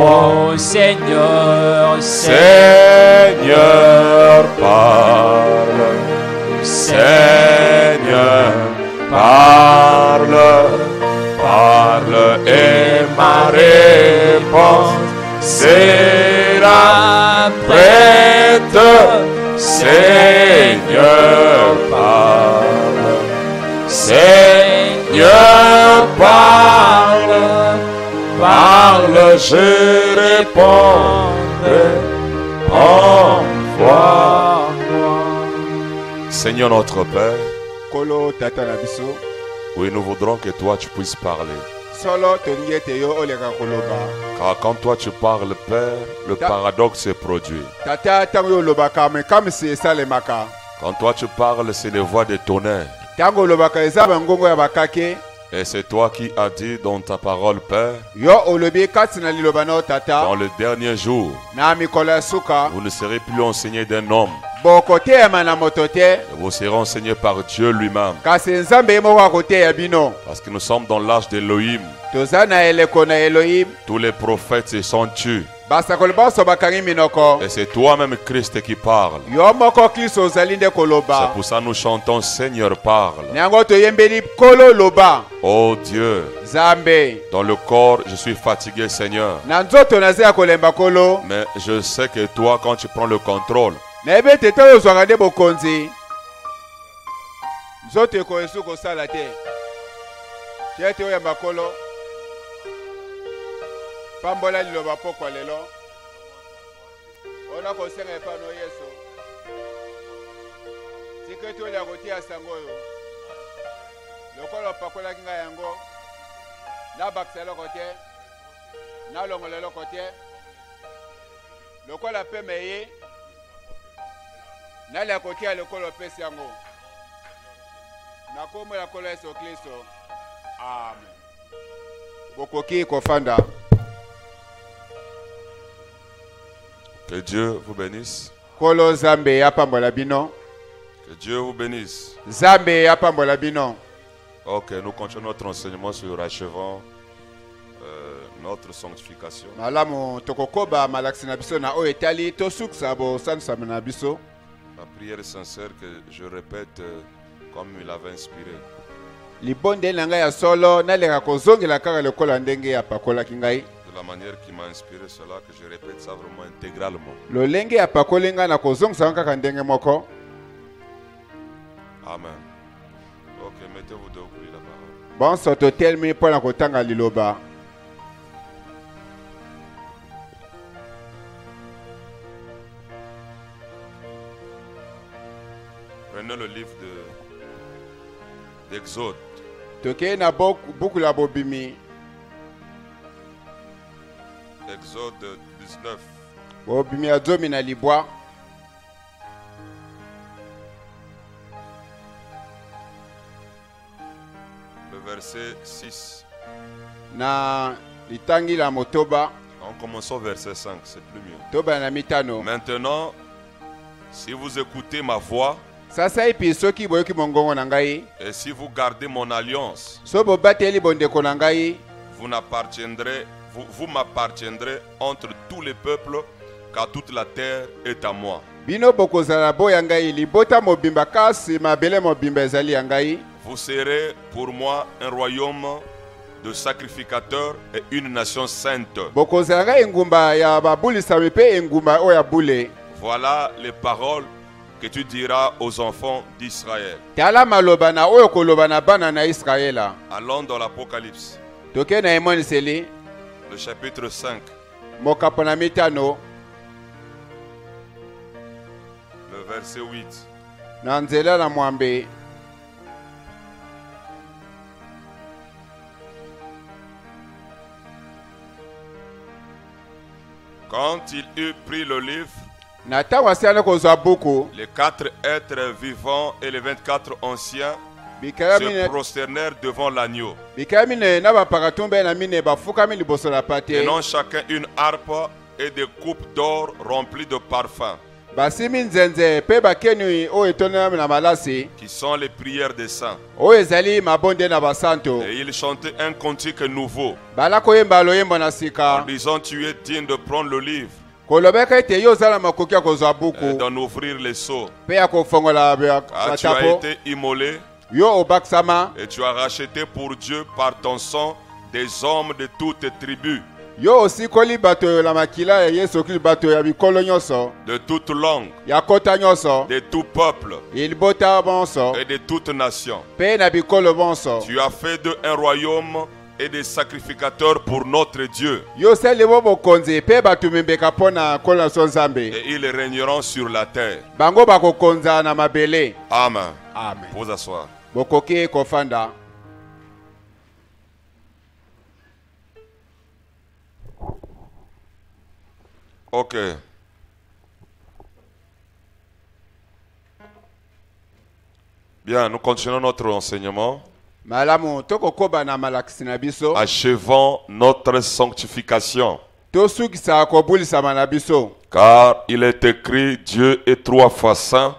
Oh Seigneur, Seigneur, parle. Seigneur, parle. Parle et ma réponse sera prête. Seigneur, parle. Seigneur, parle. Parle, je répondrai. Envoie-moi. Seigneur notre Père, Kolo tata na biso. oui, nous voudrons que toi tu puisses parler. Solo tongete yo oleka koloba. Car quand toi tu parles, Père, le paradoxe se produit. Tata tango yo lobaka me comme si salemaka. Quand toi tu parles, c'est les voix des tonnerres. Tango lobaka eza bangongo ya bakake. Et c'est toi qui as dit dans ta parole, Père, Yo olobi kati na liloba na tata. dans le dernier jour, Na mikolo ya suka. vous ne serez plus enseigné d'un homme, Bokote ya mana motote. vous serez enseigné par Dieu lui-même. Kasi nzambe moko akote ya bino. Parce que nous sommes dans l'âge d'Élohim. Toza na eleko na Elohim. Tous les prophètes se sont tus. Basakoli baso bakangi minoko. Et c'est toi-même, Christ, qui parle. Yo moko Kristo ozali nde C'est koloba. pour ça que nous chantons Seigneur parle. Nyango toyembeli kolo loba. Oh Dieu, Zambe. dans le corps, je suis fatigué, Seigneur. Na nzoto naze ya kolemba kolo. Mais je sais que toi, quand tu prends le contrôle, Na ebe tete oyo ozwaka nde bokonzi. Nzoto ekoyesu kosala te. Tiete oyo ya makolo. Pambola liloba pokwa lelo. Ona kosenga epano Yesu. Tiketi oyo ya kotia sango oyo. Lokolo pakolaki ngai yango. Nabakisa eloko te. Nalongola eloko te. Lokola peme ye. Nali akotia lokolo pesi yango. Na kombo ya kolo Yesu Kristo. Amen. Bokoki kofanda. que Dieu vous bénisse. Kolo Zambe ya pambola bino. Que Dieu vous bénisse. Zambe ya pambola bino. Ok, nous continuons notre enseignement sur achevant notre sanctification. Malamu tokokoba malakisi na biso na oyo etali tosukisa bosanisa na biso. La prière sincère que je répète comme il avait inspiré. Libonde na ngai ya solo naleka kozongela kaka lokola ndenge ya pakolaki ngai. De la manière qui m'a inspiré cela, que je répète ça vraiment intégralement. Lolenge ya pakoli ngai na kozongisa kaka ndenge moko. Amen. Ok, mettez-vous debout pour lire la parole. Bon soto telmi mpona kotanga liloba. Prenez le livre d'Exode. Tokei na buku la bobimi. Exode 19. Bobimi ya zomi na libwa. Le verset 6. Na litangi la motoba. En commençant au verset 5, c'est plus mieux. Toba na mitano. Maintenant, si vous écoutez ma voix, Sasa ipi soki boyoki mongongo na ngai. et si vous gardez mon alliance, So bobateli bondeko na ngai. vous m'appartiendrez entre tous les peuples, car toute la terre est à moi. Bino bokozala boya ngai libota mobimba kasi mabele mobimba ezali ya ngai. Vous serez pour moi un royaume de sacrificateurs et une nation sainte. Bokozala ngai engumba ya babulisami pe engumba oya bule. Voilà les paroles que tu diras aux enfants d'Israël. Tala maloba na oyo koloba na bana na Israela. Allons dans l'Apocalypse, Toke na emoniseli. le chapitre 5, Mokapo na mitano. le verset 8. Na nzela na mwambe. Quand il eut pris le livre, Na ntango asiana kozwa buku. les 4 êtres vivants et les 24 anciens Bikaya se mine. prosternèrent devant l'agneau, Bikaya mine na bapakatumbe na mine bafukami liboso na pate. tenant chacun une harpe et des coupes d'or remplies de parfums, basimi nzenze pe bakeni o etonela na malasi qui sont les prières des saints. o ezali mabonde na basanto Et il chantait un cantique nouveau bala koyemba loyembo na en sika disant tu es digne de prendre le livre kolobeka ete yo ozala makoki ya kozwa et buku d'en ouvrir les seaux. pe ya kofongola Car tu as batapo été immolé yo obakisama et tu as racheté pour Dieu par ton sang des hommes de toutes tribus, yo osikoli bato na makila ya Yesu Kristo, bato ya bikolo nyonso de toutes langues, ya kota nyonso de tout peuple ya libota bonso et de toutes nations. pe na bikolo bonso. Tu as fait d'eux un royaume et des sacrificateurs pour notre Dieu. Yo osali bo bokonzi pe bato mimbeka mpo na nkolo na so Nzambe, Et ils régneront sur la terre. bango bakokonza na mabele. Amen. Amen. Vous asseoir. Bokoki kofanda. Ok. Bien, nous continuons notre enseignement. Malamu tokokoba na malakisi na biso Achevons notre sanctification. tosukisa kobulisama na biso Car il est écrit, Dieu est 3 fois saint.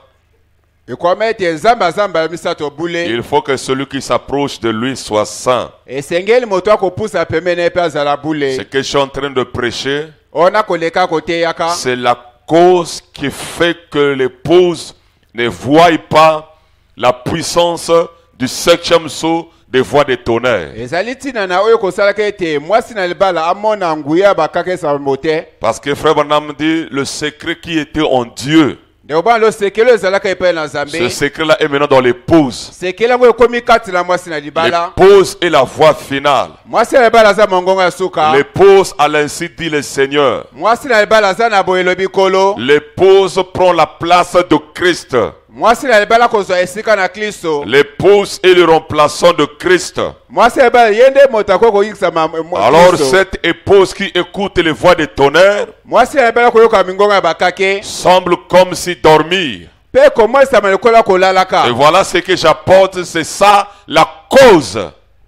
ekwama ete Nzambe azamba misato bule Il faut que celui qui s'approche de lui soit saint. esengeli moto akopusa pembeni pe azala Ce bule que je suis en train de prêcher, ona koleka koteyaka c'est la cause qui fait que l'épouse ne voit pas la puissance du 7e sceau des voix de tonnerre. ezali ntina na oyo kosalaka ete mwasi na libala amona nguya bakakesa mote Parce que Frère Branham dit le secret qui était en Dieu. ndeko bana lo sekelo ezalaka epai na Ce Nzambe secret-là est maintenant dans l'épouse. sekelo yango ekomi kati na mwasi na libala L'épouse est la voix finale. mwasi na libala aza mongongo ya suka L'épouse, à l'ainsi dit le Seigneur. mwasi na libala aza na boyelo bikolo L'épouse prend la place de Christ. mwasi na libala kozwa esika na Kristo L'épouse est le remplaçant de Christ. mwasi na libala ye nde moto akoki koyikisa Alors cette épouse qui écoute les voix de tonnerre mwasi na libala koyoka mingongo ya bakake semble comme si dormir. mpe komwesama lokola kolalaka Et voilà ce que j'apporte, c'est ça la cause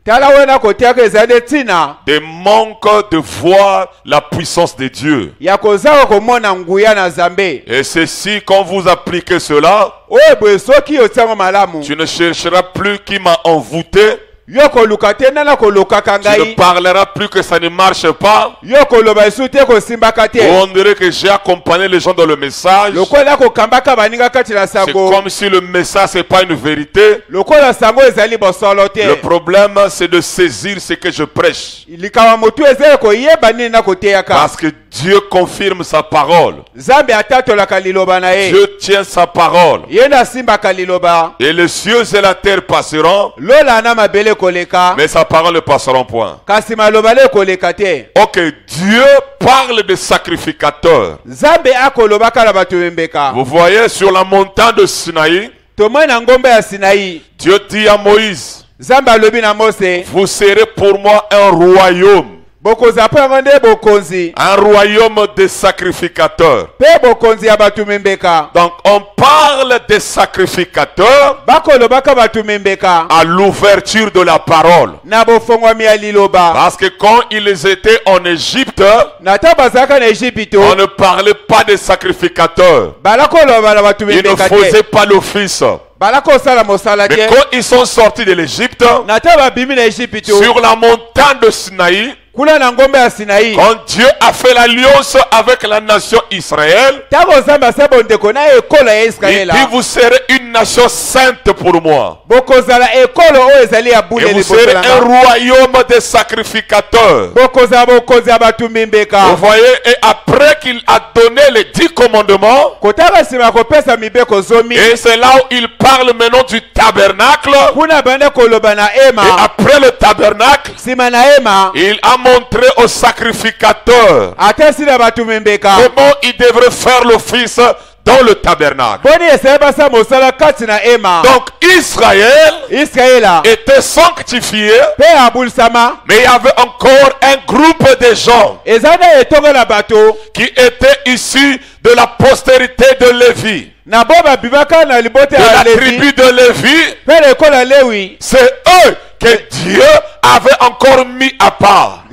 tala wena kotiaka ezali ntina des manques de voir la puissance de Dieu. ya kozaka komona nguya na Nzambe. Et ceci, quand vous appliquez cela, oyo boye soki otiango malamu tu ne chercheras plus qui m'a envoûté. yo koluka te nana kolokaka Tu ne ngai parleras plus que ça ne marche pas. yo koloba esu te kosimbaka te On dirait que j'ai accompagné les gens dans le message. lokola kokambaka baninga kati na C'est sango comme si le message n'est pas une vérité. lokola sango ezali bosolo Le te problème, c'est de saisir ce que je prêche. likama motu ezali koyeba nini na koteyaka Parce que Dieu confirme sa parole. Nzambe atatolaka liloba na ye Dieu tient sa parole. ye nasimbaka liloba Et les cieux et la terre passeront, lola na mabele koleka mais sa parole ne passera point. kasi maloba le koleka te Ok, Dieu parle de sacrificateurs. Nzambe akolobaka na bato bembeka Vous voyez sur la montagne de Sinaï, tomoi na ngombe ya Sinai Dieu dit à Moïse, Nzambe alobi na Mose vous serez pour moi un royaume. bokonzi mpo yango nde bokonzi Un royaume de sacrificateurs. mpe bokonzi ya bato membeka Donc on parle des sacrificateurs bakolobaka bato membeka à l'ouverture de la parole. na bofongwami ya liloba Parce que quand ils étaient en Égypte, na ntango bazalaka na on Ejipito ne parlait pas des sacrificateurs. bala koloba na bato Ils ne membeka te faisaient pas l'office. bala kosala mosala Mais te quand ils sont sortis de l'Égypte, na ntango babimi na Ejipito sur la montagne de Sinaï, kuna na ngombe ya Sinai quand Dieu a fait l'alliance avec la nation Israël, ntango Nzambe asa bondeko na ekolo ya il dit Israela vous serez une nation sainte pour moi. bokozala ekolo oyo ezali ya bule Et vous serez liboso na un nga. royaume de sacrificateurs. bokozala bokonzi ya bato Vous membeka voyez, et après qu'il a donné les 10 commandements, kotaka nsima ya kopesa mibeko zomi et c'est là où il parle maintenant du tabernacle. kuna bande koloba na Et ema après le tabernacle, nsima na ema il a montré aux sacrificateurs atasi na bato membeka comment ils devraient faire l'office dans le tabernacle. boni esali basa mosala kati na ema Donc Israël Israela était sanctifié, mpe abulisama mais il y avait encore un groupe de gens eza na etongo na bato qui étaient issus de la postérité de Lévi, na bo babimaka na libota de ya la Levi tribu de Lévi. mpe na ekolo ya Lewi C'est eux que Dieu avait encore mis à part.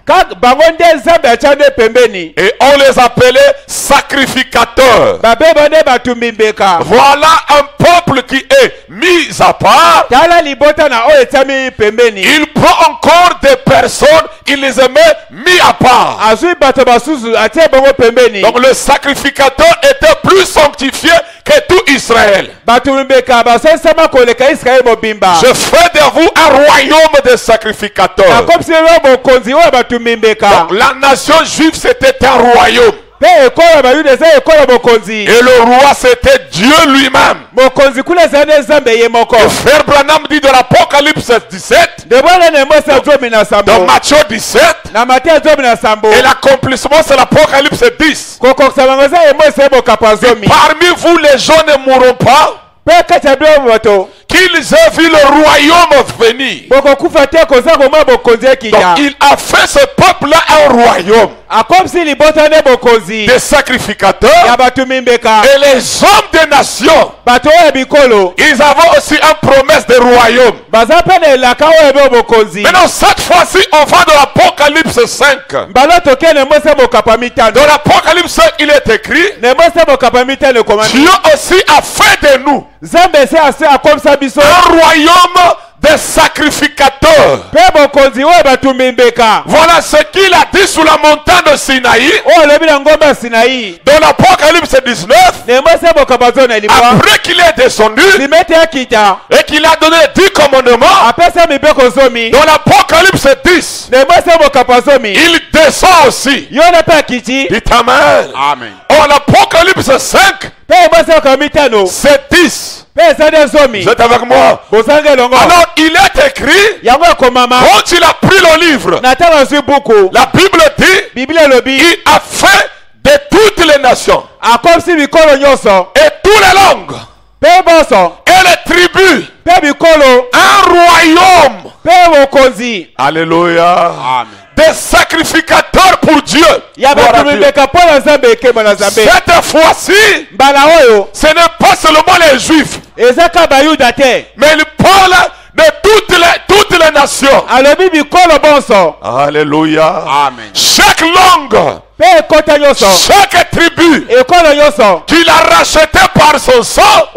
Et on les appelait sacrificateurs. Voilà un peuple qui est mis à part. Il prend encore des personnes, il les met mis à part. Donc le sacrificateur était plus sanctifié que tout Israël. Je fais de vous un royaume de sacrificateurs. Donc la nation juive c'était un royaume. Et le roi c'était Dieu lui-même. Le frère Branham dit de l'Apocalypse 17, dans Matthieu 17, et l'accomplissement c'est l'Apocalypse 10. Parmi vous les gens ne mourront pas, qu'ils aient vu le royaume venir. Donc il a fait ce peuple-là un royaume. Des sacrificateurs et les hommes des nations. Ils avaient aussi une promesse de royaume. Maintenant cette fois-ci on va dans l'Apocalypse 5. Dans l'Apocalypse 5 il est écrit, Dieu aussi a fait de nous un royaume des sacrificateurs. Voilà ce qu'il a dit sur la montagne de Sinaï. Dans l'Apocalypse 19, après qu'il est descendu et qu'il a donné 10 commandements, dans l'Apocalypse 10, il descend aussi. Dites Amen. Amen. En l'Apocalypse 5, c'est 10. Vous êtes avec moi? Alors il est écrit, quand il a pris le livre, la Bible dit, il a fait de toutes les nations et toutes les langues et les tribus un royaume. Alléluia. Amen. Des sacrificateurs pour Dieu. Cette fois-ci, ce n'est pas seulement les Juifs, mais il parle de toutes les nations. Alléluia. Amen. Chaque langue, chaque tribu qu'il a racheté par son sang,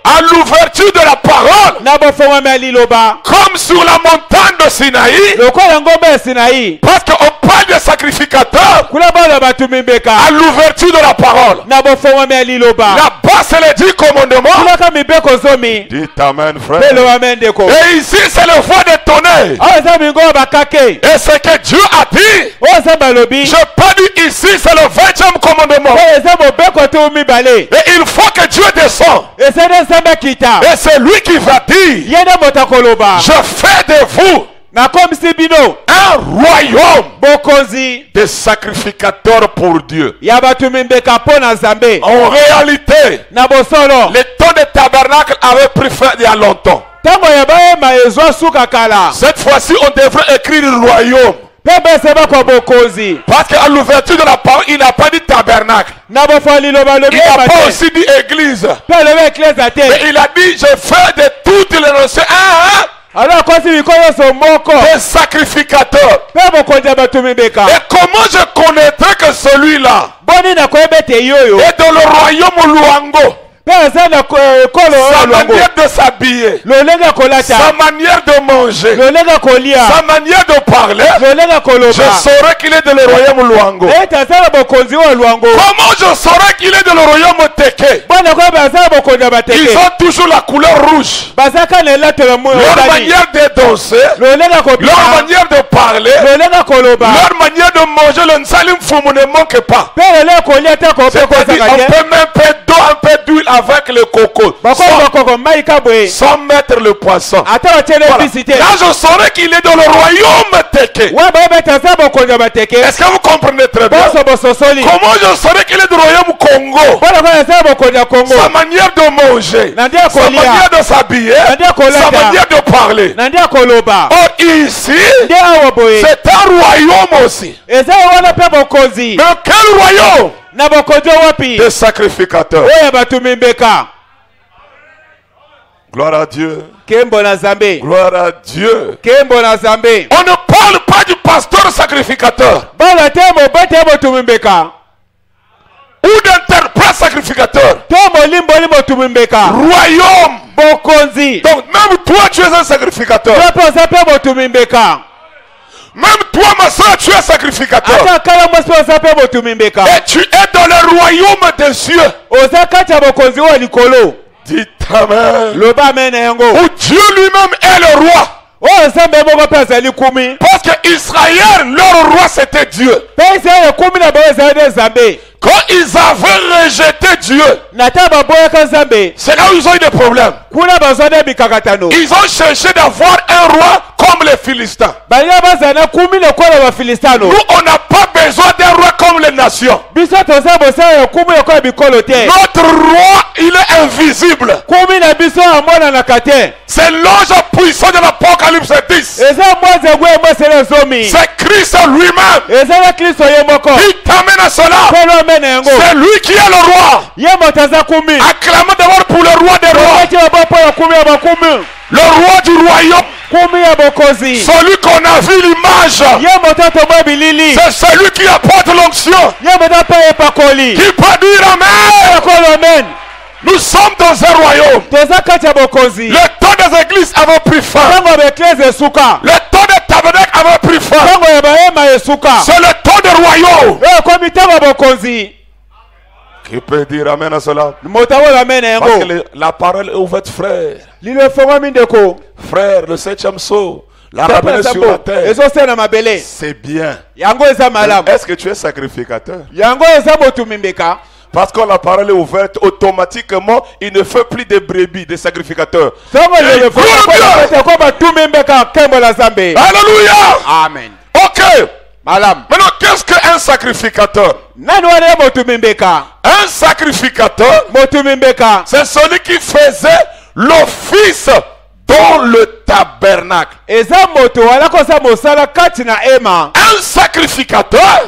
à l'ouverture de la parole, comme sur la montagne de Sinaï, parce qu'on parle de sacrificateurs, à l'ouverture de la parole, là-bas c'est les 10 commandements. Dites Amen, frère. Et ici c'est le voix de tonnerre. Et ce que Dieu a dit, je pas dit ici c'est le 20e commandement. Et il faut que Dieu descende. Et c'est lui qui va dire, je fais de vous un royaume des sacrificateurs pour Dieu. En réalité, le temps de tabernacle avait pris fin il y a longtemps. Cette fois-ci on devrait écrire le royaume. Parce qu'à l'ouverture de la parole, il n'a pas dit tabernacle. Il n'a pas aussi dit église. Mais il a dit, je fais de toutes les nations des sacrificateurs. Et comment je connaîtrai que celui-là est dans le royaume Luango? Sa manière de s'habiller, sa manière de manger, sa manière de parler, je saurais qu'il est dans le royaume Luango. Comment je saurais qu'il est dans le royaume Teke? Ils ont toujours la couleur rouge. Leur manière de danser, leur manière de parler, leur manière de manger, le nsalim fumu ne manque pas. C'est-à-dire on peut même faire d'eau, un peu d'huile avec le coco, sans mettre le poisson. Voilà. Là je saurais qu'il est dans le royaume Teke. Est-ce que vous comprenez très bien? Comment je saurais qu'il est dans le royaume Congo? Sa manière de manger, sa manière de s'habiller, sa manière de parler. Or ici, c'est un royaume aussi. Mais quel royaume? Des sacrificateurs. Gloire à Dieu. Gloire à Dieu. On ne parle parle pas du pasteur sacrificateur. Ou d'interprète sacrificateur. Royaume. Donc même toi tu es un sacrificateur. Même toi ma soeur tu es sacrificateur. Et tu es dans le royaume des cieux. Dites amen. Où Dieu lui-même est le roi. Parce que Israël, leur roi c'était Dieu. Quand ils avaient rejeté Dieu, c'est là où ils ont eu des problèmes. Ils ont cherché d'avoir un roi comme les Philistins. Nous, on n'a pas besoin d'un roi comme les nations. Notre roi, il est invisible. C'est l'ange puissant de l'Apocalypse 10. C'est Christ lui-même. Il t'amène à cela. C'est lui qui est le roi. Acclamons d'abord pour le roi des rois. Le roi du royaume. Celui qu'on a vu l'image. C'est celui qui apporte l'onction. Qui peut dire amen. Nous sommes dans un royaume. Le temps des églises avait pris fin. Le temps des tabernacles avait pris fin. C'est le temps du royaume. Qui peut dire amen à cela? Parce que la parole est ouverte, frère. Frère, le 7e saut. La ramener sur la terre. C'est bien. Est-ce que tu es sacrificateur? Parce que la parole est ouverte, automatiquement, il ne fait plus de brebis, des sacrificateurs. Alléluia. Amen. Ok. Maintenant, qu'est-ce qu'un sacrificateur? Un sacrificateur, c'est celui qui faisait l'office dans le tabernacle. Un sacrificateur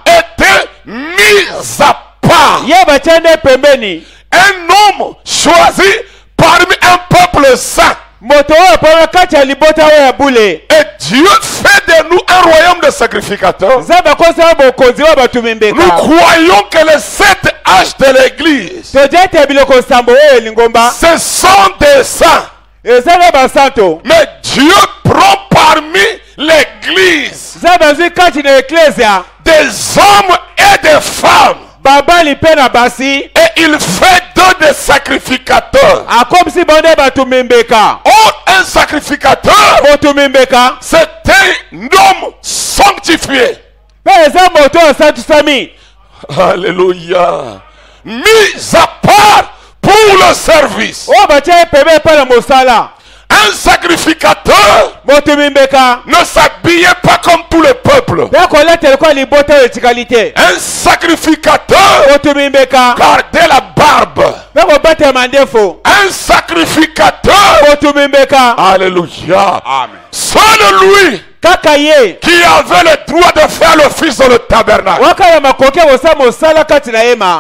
était mis à part. Un homme choisi parmi un peuple saint. Et Dieu fait de nous un royaume de sacrificateurs. Nous croyons que les 7 âges de l'église, ce sont des saints. Mais Dieu prend parmi l'église des hommes et des femmes. Et il fait d'eux des sacrificateurs. Un sacrificateur, c'est un homme sanctifié. Alléluia. Mis à part pour le service. Un sacrificateur ne s'habillait pas comme tout le peuple. Un sacrificateur gardait la barbe. Un sacrificateur, alléluia, seul lui qui avait le droit de faire l'office dans le tabernacle.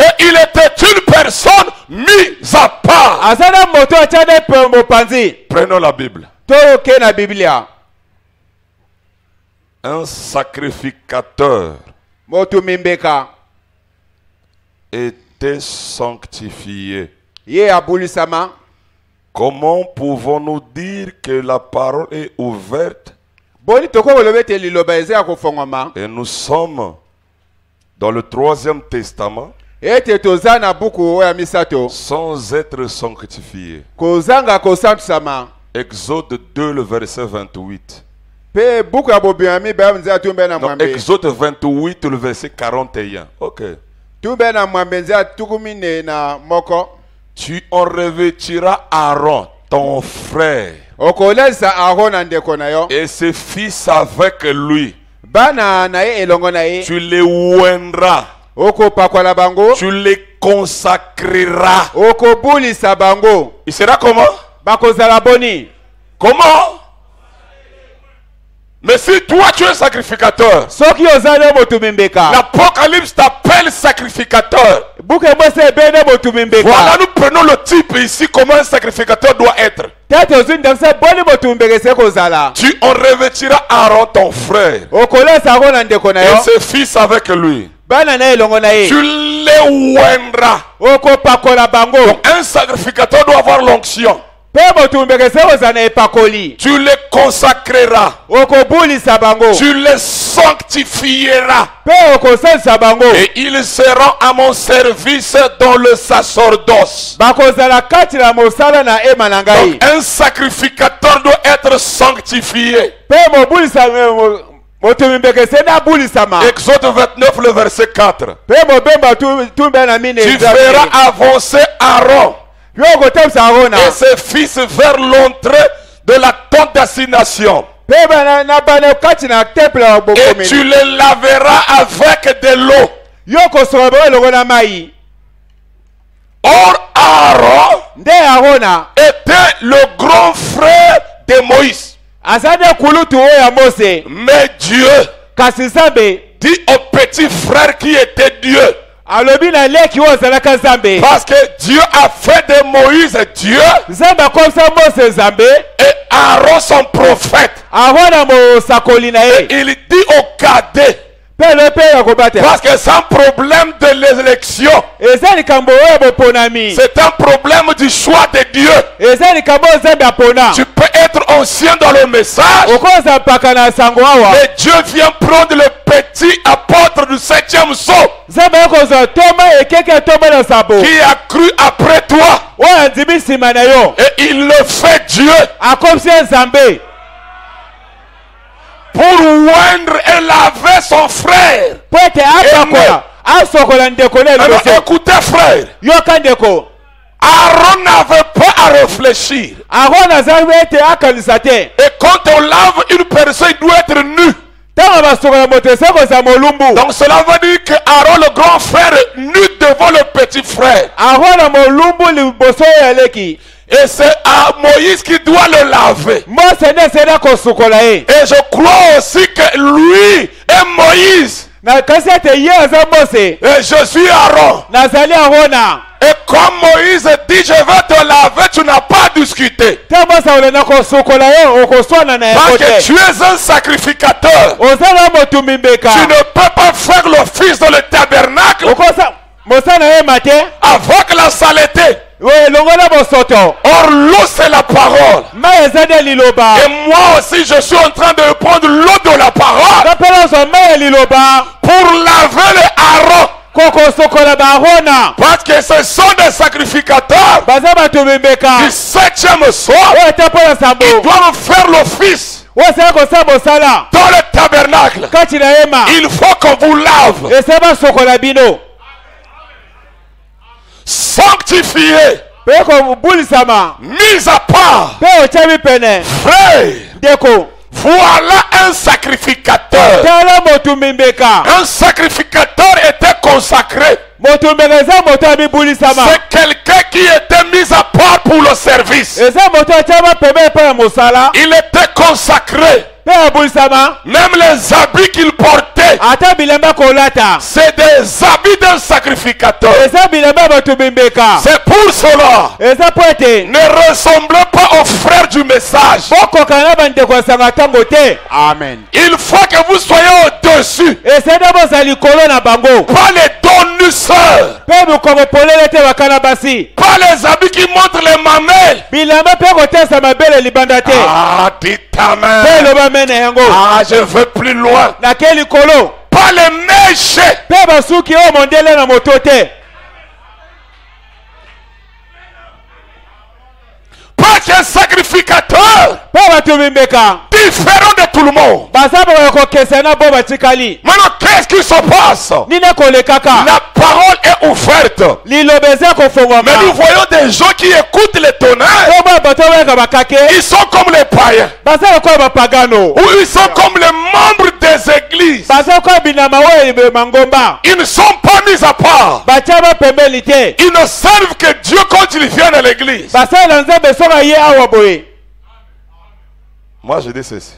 Et il était une personne mise à part. Prenons la Bible. Un sacrificateur était sanctifié. Comment pouvons-nous dire que la parole est ouverte et nous sommes dans le 3e testament sans être sanctifiés? Exode 2, le verset 28. Non, Exode 28, le verset 41. Ok. Tu en revêtiras Aaron, ton frère, et ses fils avec lui. Tu les oindras. Tu les consacreras. Il sera comment? Comment? Mais si toi tu es sacrificateur, l'Apocalypse t'appelle sacrificateur. Voilà, nous prenons le type ici, comment un sacrificateur doit être. Tu en revêtiras Aaron ton frère et ses fils avec lui. Tu les oindras. Donc un sacrificateur doit avoir l'onction. Tu les consacreras. Tu les sanctifieras. Et ils seront à mon service dans le sacerdoce. Donc un sacrificateur doit être sanctifié. Exode 29, le verset 4. Tu feras avancer Aaron et ses fils vers l'entrée de la tente d'assignation. Et tu les laveras avec de l'eau. Or Aaron était le grand frère de Moïse. Mais Dieu dit au petit frère qui était Dieu. Parce que Dieu a fait de Moïse Dieu et Aaron son prophète. Et il dit au cadet, parce que c'est un problème de l'élection, c'est un problème du choix de Dieu. Tu peux être ancien dans le message, mais Dieu vient prendre le petit apôtre du 7e sceau qui a cru après toi, et il le fait Dieu pour oindre et laver son frère. Alors écoutez frère, Aaron n'avait pas à réfléchir. Et quand on lave une personne, il doit être nu. Donc cela veut dire que Aaron le grand frère est nu devant le petit frère. Et c'est à Moïse qui doit le laver. Et je crois aussi que lui et Moïse et je suis Aaron. Et comme Moïse dit je vais te laver, tu n'as pas discuté. Parce que tu es un sacrificateur. Tu ne peux pas faire l'office dans le tabernacle avec la saleté. Or l'eau c'est la parole. Et moi aussi je suis en train de prendre l'eau de la parole pour laver les Aaron. Parce que ce sont des sacrificateurs du 7e sceau. Ils doivent faire l'office dans le tabernacle. Il faut qu'on vous lave, sanctifié, mis à part. Frère, voilà un sacrificateur. Un sacrificateur était consacré. C'est quelqu'un qui était mis à part pour le service. Il était consacré. Même les habits qu'il portait, c'est des habits d'un sacrificateur. C'est pour cela, ne ressemblez pas aux frères du message. Amen. Il faut que vous soyez au-dessus, pas les donnisseurs, pas les habits qui montrent les mamelles. Ah, dites amen. Ah, je veux plus loin. Pas les mèches. Pas qu'un sacrificateur différent de tout le monde. Maintenant, qu'est-ce qui se passe? La parole est ouverte. Mais nous voyons des gens qui écoutent les tonnerres. Ils sont comme les païens. Ou ils sont comme les membres des églises. Ils ne sont pas mis à part. Ils ne servent que Dieu quand ils viennent à l'église. Moi je dis ceci.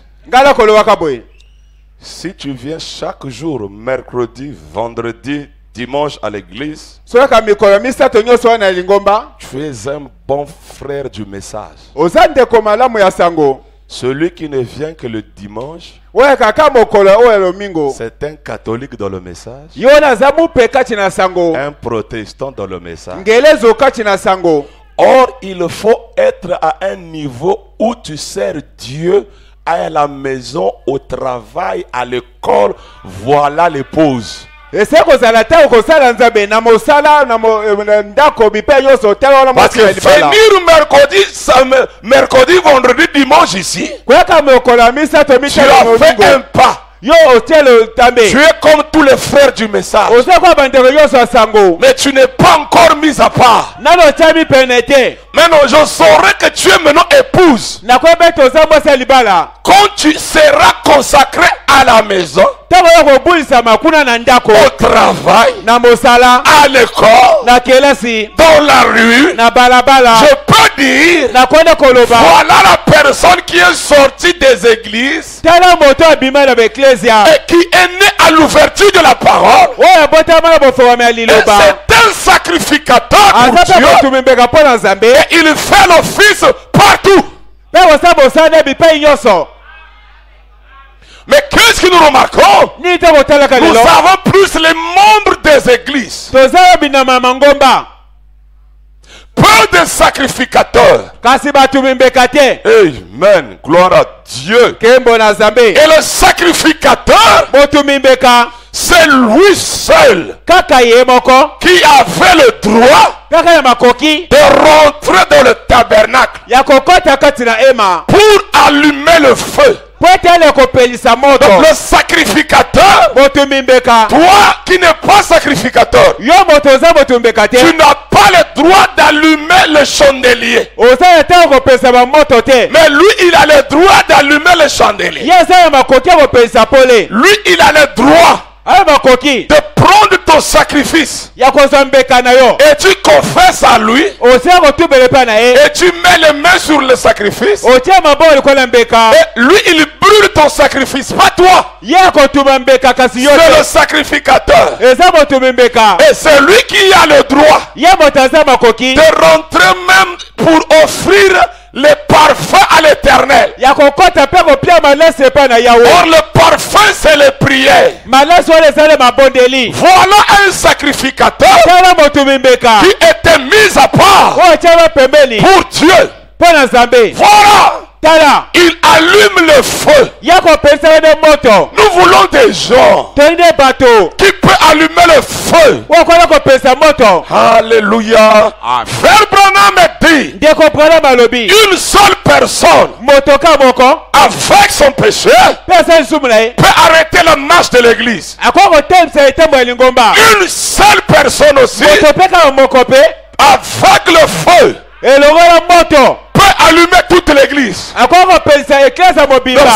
Si tu viens chaque jour, mercredi, vendredi, dimanche à l'église, tu es un bon frère du message. Celui qui ne vient que le dimanche, c'est un catholique dans le message, un protestant dans le message. Or, il faut être à un niveau où tu sers Dieu à la maison, au travail, à l'école. Voilà les pauses. Parce que venir mercredi, vendredi, dimanche ici, tu as fait un pas. Tu es comme tous les frères du message. Mais tu n'es pas encore mis à part. Maintenant, je saurai que tu es maintenant épouse. Quand tu seras consacré à la maison, au travail, à l'école, dans la rue, je peux dire, voilà la personne qui est sortie des églises et qui est née à l'ouverture de la parole. Et c'est un sacrificateur pour Dieu. Et il fait l'office partout. Mais qu'est-ce que nous remarquons? Nous avons plus les membres des églises, peu de sacrificateurs. Amen. Gloire à Dieu. Et le sacrificateur, c'est lui seul qui avait le droit de rentrer dans le tabernacle pour allumer le feu. Donc le sacrificateur, toi qui n'es pas sacrificateur, tu n'as pas le droit d'allumer le chandelier. Mais lui, il a le droit d'allumer le chandelier. Lui, il a le droit de prendre ton sacrifice et tu confesses à lui et tu mets les mains sur le sacrifice et lui il brûle ton sacrifice, pas toi. C'est le sacrificateur et c'est lui qui a le droit de rentrer même pour offrir les parfums à l'Éternel. Or le parfum c'est les prières. Voilà un sacrificateur qui était mis à part pour Dieu. Voilà, il allume le feu. Nous voulons des gens qui peuvent allumer le feu. Alléluia. Frère Branham dit, une seule personne avec son péché peut arrêter la marche de l'église. Une seule personne aussi avec le feu peut allumer toute l'église. Donc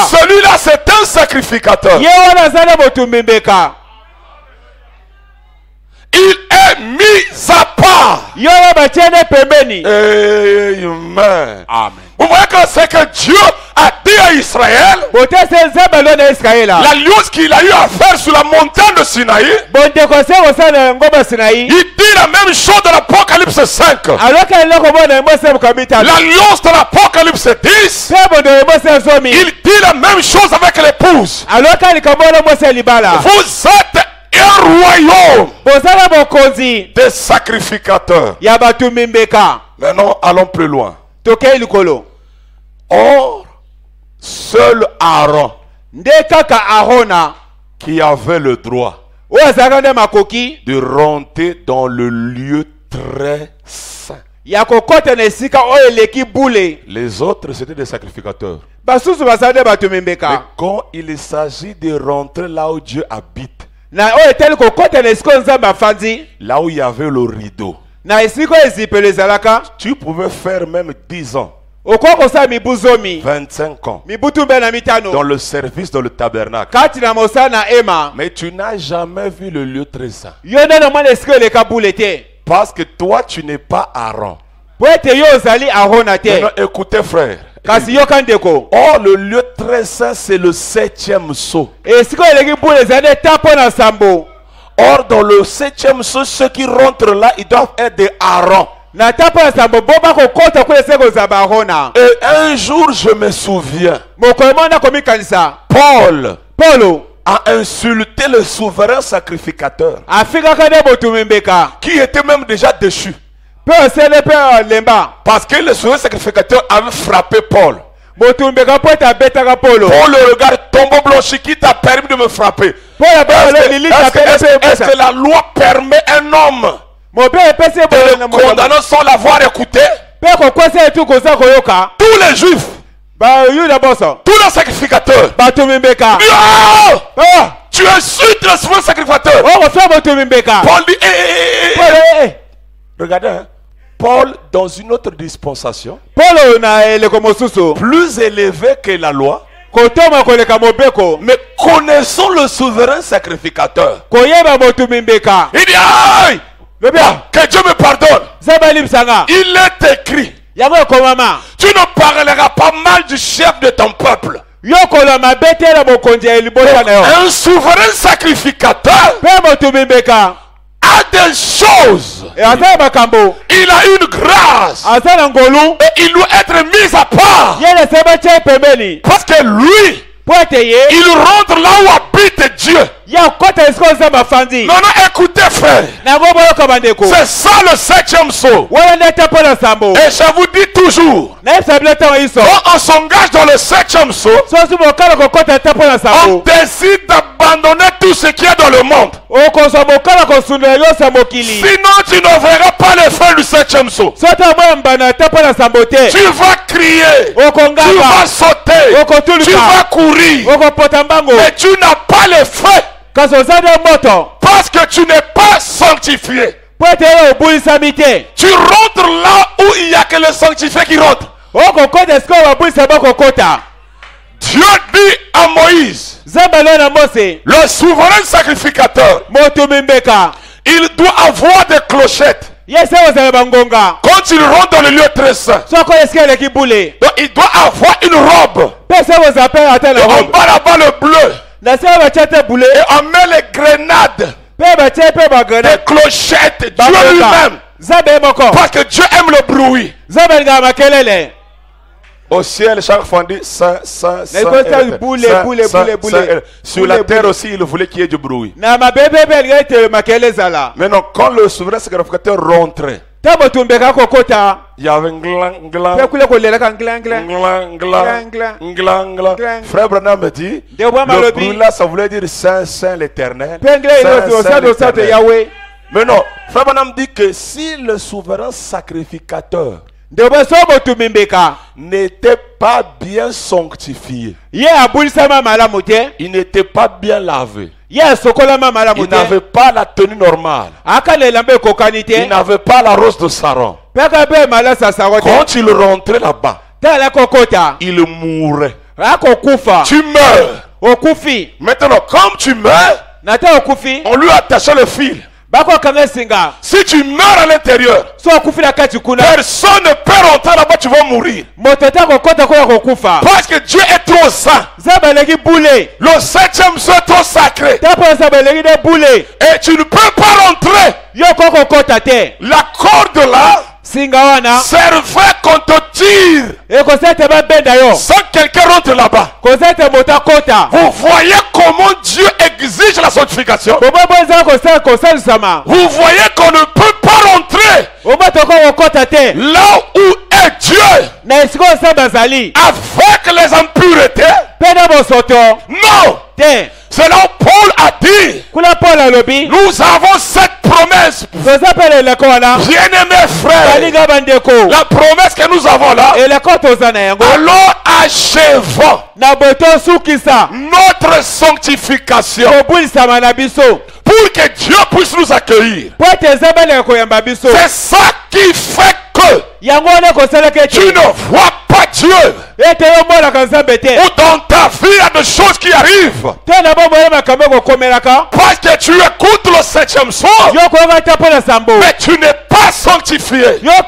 celui-là c'est un sacrificateur. Il est mis à part. Amen. Vous voyez que c'est que Dieu a dit à Israël, l'alliance qu'il a eu à faire sur la montagne de Sinaï, il dit la même chose dans l'Apocalypse 5. L'alliance de l'Apocalypse 10, il dit la même chose avec l'épouse. Vous êtes un royaume des sacrificateurs. Maintenant, allons plus loin. Or, seul Aaron qui avait le droit de rentrer dans le lieu très saint. Les autres, c'était des sacrificateurs. Mais quand il s'agit de rentrer là où Dieu habite, là où il y avait le rideau, tu pouvais faire même 10 ans, 25 ans dans le service dans le tabernacle, mais tu n'as jamais vu le lieu très saint. Parce que toi tu n'es pas Aaron. Maintenant, écoutez frère, kasi yoka ndeko. Or, le lieu très saint, c'est le 7e sceau. Et si les boule les années tapent dans sambo. Or, dans le 7e sceau, ceux qui rentrent là, ils doivent être des Aaron. Et un jour, je me souviens, Paul a insulté le souverain sacrificateur, qui était même déjà déchu. Parce que le souverain sacrificateur avait frappé Paul. Paul le regarde, tombeau blanchi, qui t'a permis de me frapper? Est-ce que la loi permet un homme de le condamner sans l'avoir écouté? Tous les juifs, tous les sacrificateurs, tu insultes le souverain sacrificateur. Paul dit, regardez, hein. Paul, dans une autre dispensation, plus élevé que la loi, mais connaissons le souverain sacrificateur. Il dit, aïe, que Dieu me pardonne. Il est écrit, tu ne parleras pas mal du chef de ton peuple. Un souverain sacrificateur a des choses. Il a une grâce. Et il doit être mis à part. Parce que lui, il rentre là où habite Dieu. Non, écoutez frère, c'est ça le 7e sceau. Et je vous dis toujours, quand on s'engage dans le 7e sceau, on décide d'abandonner tout ce qu'il y a dans le monde. Sinon tu ne verras pas les fins du 7e sceau. Tu vas crier, tu vas sauter, tu vas courir, mais tu n'as pas les faits. Parce que tu n'es pas sanctifié. Tu rentres là où il n'y a que les sanctifiés qui rentrent. Dieu dit à Moïse, le souverain sacrificateur, il doit avoir des clochettes. Quand il rentre dans le lieu très saint, donc il doit avoir une robe. Et on bat là-bas le bleu. Et on met les grenades, les clochettes, Dieu lui-même. Parce que Dieu aime le bruit. Au ciel, chaque fois on dit Saint, Saint, Saint. Sur la terre aussi, il voulait qu'il y ait du bruit. Maintenant, quand le souverain sacrificateur rentrait, il y avait un glang. Frère Branham me dit, le bruit là, ça voulait dire Saint, Saint l'Éternel. Mais non, Frère Branham dit que si le souverain sacrificateur n'était pas bien sanctifié, il n'était pas bien lavé, il n'avait pas la tenue normale, il n'avait pas la rose de Saron. Quand il rentrait là-bas, il mourait. Tu meurs. Maintenant, comme tu meurs, on lui attachait le fil. Si tu meurs à l'intérieur, personne ne peut rentrer là-bas, tu vas mourir. Parce que Dieu est trop saint. Le 7e sceau est trop sacré. Et tu ne peux pas rentrer. La corde là servait qu'on te tire sans quelqu'un rentre là-bas. Vous voyez comment Dieu exige la sanctification. Vous voyez qu'on ne peut pas rentrer là où est Dieu avec les impuretés. Non. C'est là où Paul a dit, nous avons cette promesse. Bien-aimés frères, la promesse que nous avons là, alors achevons notre sanctification pour que Dieu puisse nous accueillir. C'est ça qui fait que tu ne vois pas Dieu, ou dans ta vie, il y a des choses qui arrivent parce que tu écoutes le 7e soir, mais tu n'es pas sanctifié, tu n'es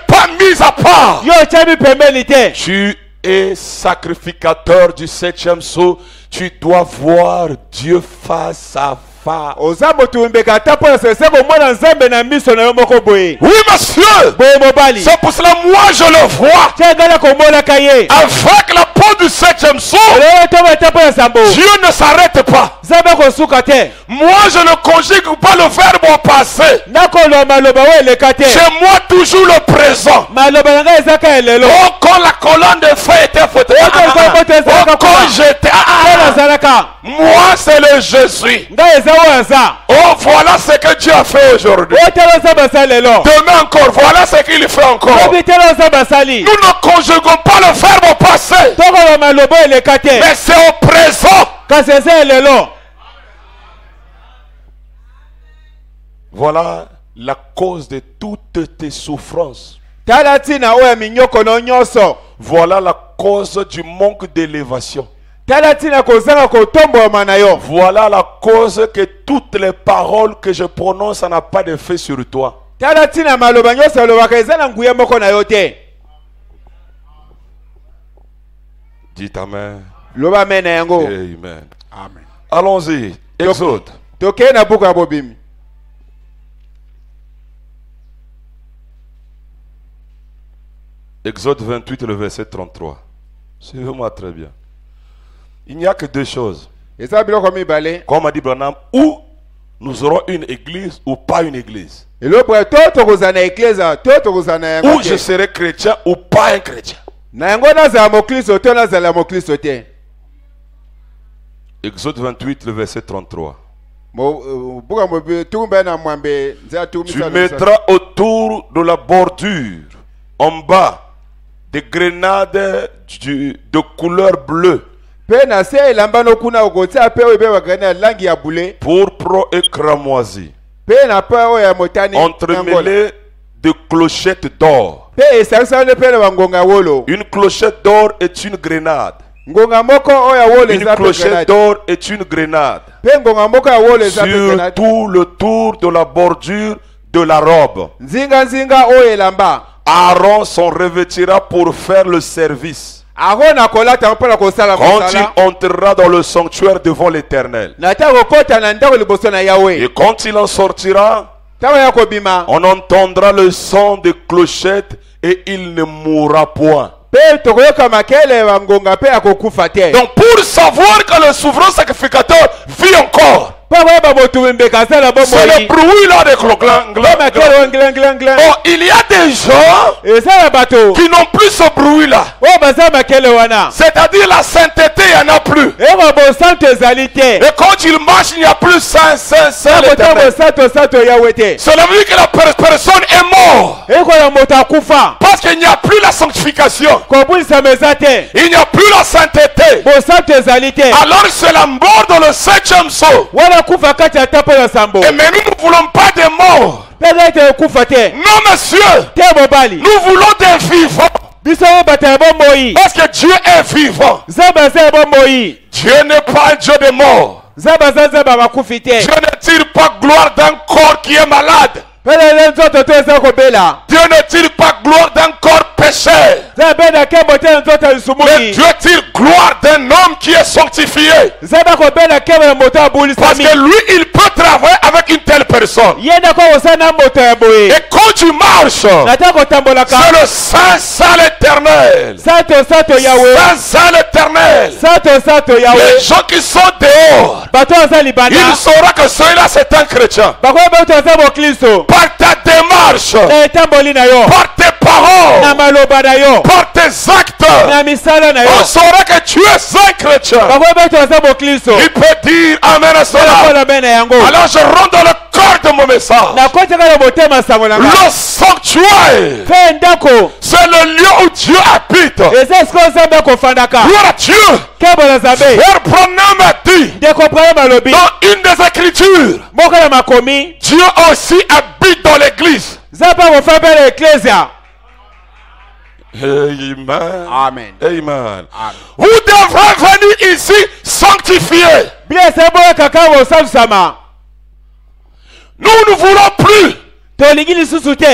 pas mis à part. Tu es sacrificateur du 7e sceau, tu dois voir Dieu face à face. Oui, monsieur. C'est pour cela moi je le vois. Avec la peau du 7e sceau, Dieu ne s'arrête pas. Moi je ne conjugue pas le verbe au passé. Chez moi toujours le présent. Oh, quand la colonne de feu était faite. Oh, quand j'étais. Moi c'est le je suis. Oh, voilà ce que Dieu a fait aujourd'hui. Demain encore, voilà ce qu'il fait encore. Nous ne conjuguons pas le verbe au passé, mais c'est au présent. Voilà la cause de toutes tes souffrances. Voilà la cause du manque d'élévation. Voilà la cause que toutes les paroles que je prononce, ça n'a pas d'effet sur toi. Dites amen. Amen. Amen. Allons-y. Exode. Exode 28, le verset 33. Suivez-moi très bien. Il n'y a que deux choses. Comme a dit Branham, ou nous aurons une église ou pas une église. Ou je serai chrétien ou pas un chrétien. Exode 28, le verset 33. Tu mettras autour de la bordure, en bas, des grenades de couleur bleue. Pourpre et cramoisi, entremêlés de clochettes d'or. Une clochette d'or est une grenade. Une clochette d'or est une grenade sur tout le tour de la bordure de la robe. Aaron s'en revêtira pour faire le service quand il entrera dans le sanctuaire devant l'Éternel. Et quand il en sortira, on entendra le son des clochettes et il ne mourra point. Donc pour savoir que le souverain sacrificateur vit encore, c'est le bruit là de oh, il y a des gens qui n'ont plus ce bruit là. C'est-à-dire la sainteté, il n'y en a plus. Et quand il marche, il n'y a plus saint. Cela veut dire que la personne est morte. Parce qu'il n'y a plus la sanctification. Il n'y a plus la sainteté. Alors c'est la mort dans le 7e sceau. Et mais nous ne voulons pas des morts. Non, monsieur. Nous voulons des vivants. Parce que Dieu est vivant. Dieu n'est pas un Dieu de mort. Dieu ne tire pas gloire d'un corps qui est malade. Dieu ne tire pas gloire d'un corps péché. Mais Dieu tire gloire d'un homme qui est sanctifié. Parce que lui, il peut travailler avec une telle personne. Et quand tu marches, c'est le Saint l'Éternel. Saint l'Éternel. Les gens qui sont dehors, il saura que celui-là c'est un chrétien. Par ta démarche, par tes paroles, par tes actes, on saura que tu es un chrétien. Il peut dire Amen à cela. Alors je rentre dans le corps de mon message. Le sanctuaire, c'est le lieu où Dieu habite. Gloire à Dieu. Frère Branham a dit dans une des Écritures, Dieu aussi habite dans l'église. Amen. Amen. Amen. Vous devrez venir ici sanctifier. Nous ne voulons plus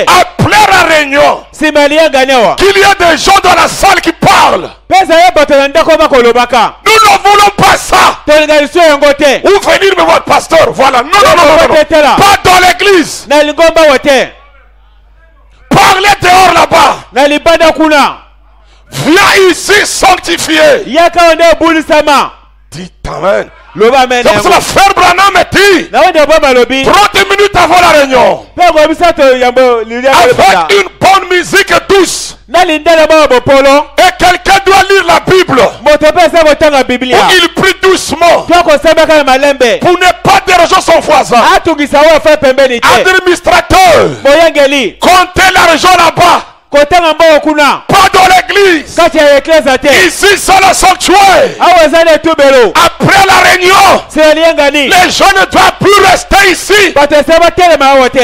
après la réunion qu'il y ait des gens dans la salle qui parlent. Nous ne voulons pas ça. Ou venir me voir, pasteur. Voilà. Non. Pas dans l'église. Parlez dehors là-bas. Viens ici sanctifier. Dites Amen. C'est pour cela frère Branham dit 30 minutes avant la réunion, avec une bonne musique douce, et quelqu'un doit lire la Bible, ou il prie doucement pour ne pas déranger son voisin. Administrateur, comptez l'argent là-bas, pas dans l'église. Ici c'est le sanctuaire. Après la réunion, les gens ne doivent plus rester ici.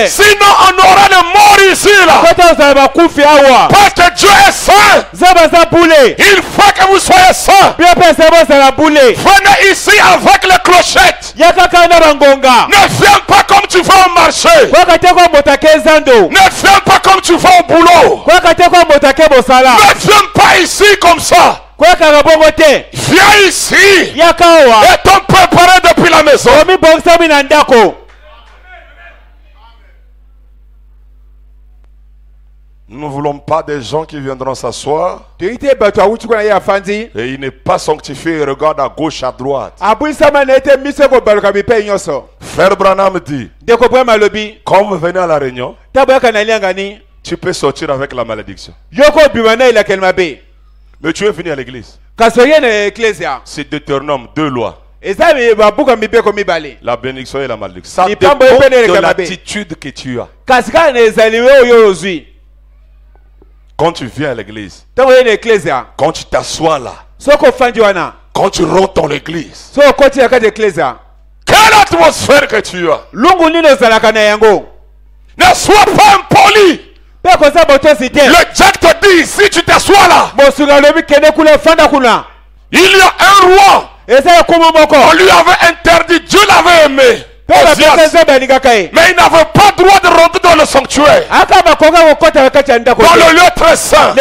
Sinon on aura le mort ici là. Parce que Dieu est saint. Il faut que vous soyez saints. Venez ici avec les clochettes. Ne viens pas comme tu vas au marché. Ne viens pas comme tu vas au boulot. Ne viens pas ici comme ça. Viens ici et t'en préparer depuis la maison. Nous ne voulons pas des gens qui viendront s'asseoir et il n'est pas sanctifié et regarde à gauche, à droite. Frère Branham dit, quand vous venez à la réunion, tu peux sortir avec la malédiction. Mais tu es venu à l'église. C'est Deutéronome, 2 lois. La bénédiction et la malédiction. Ça dépend de l'attitude que tu as. Quand tu viens à l'église, quand tu t'assois là, quand tu rentres dans l'église, quelle atmosphère que tu as. Ne sois pas impoli. Le Jack te dit, si tu t'assois là, il y a un roi. On lui avait interdit, Dieu l'avait aimé. Mais il n'avait pas droit de rentrer dans le sanctuaire, dans le lieu très saint.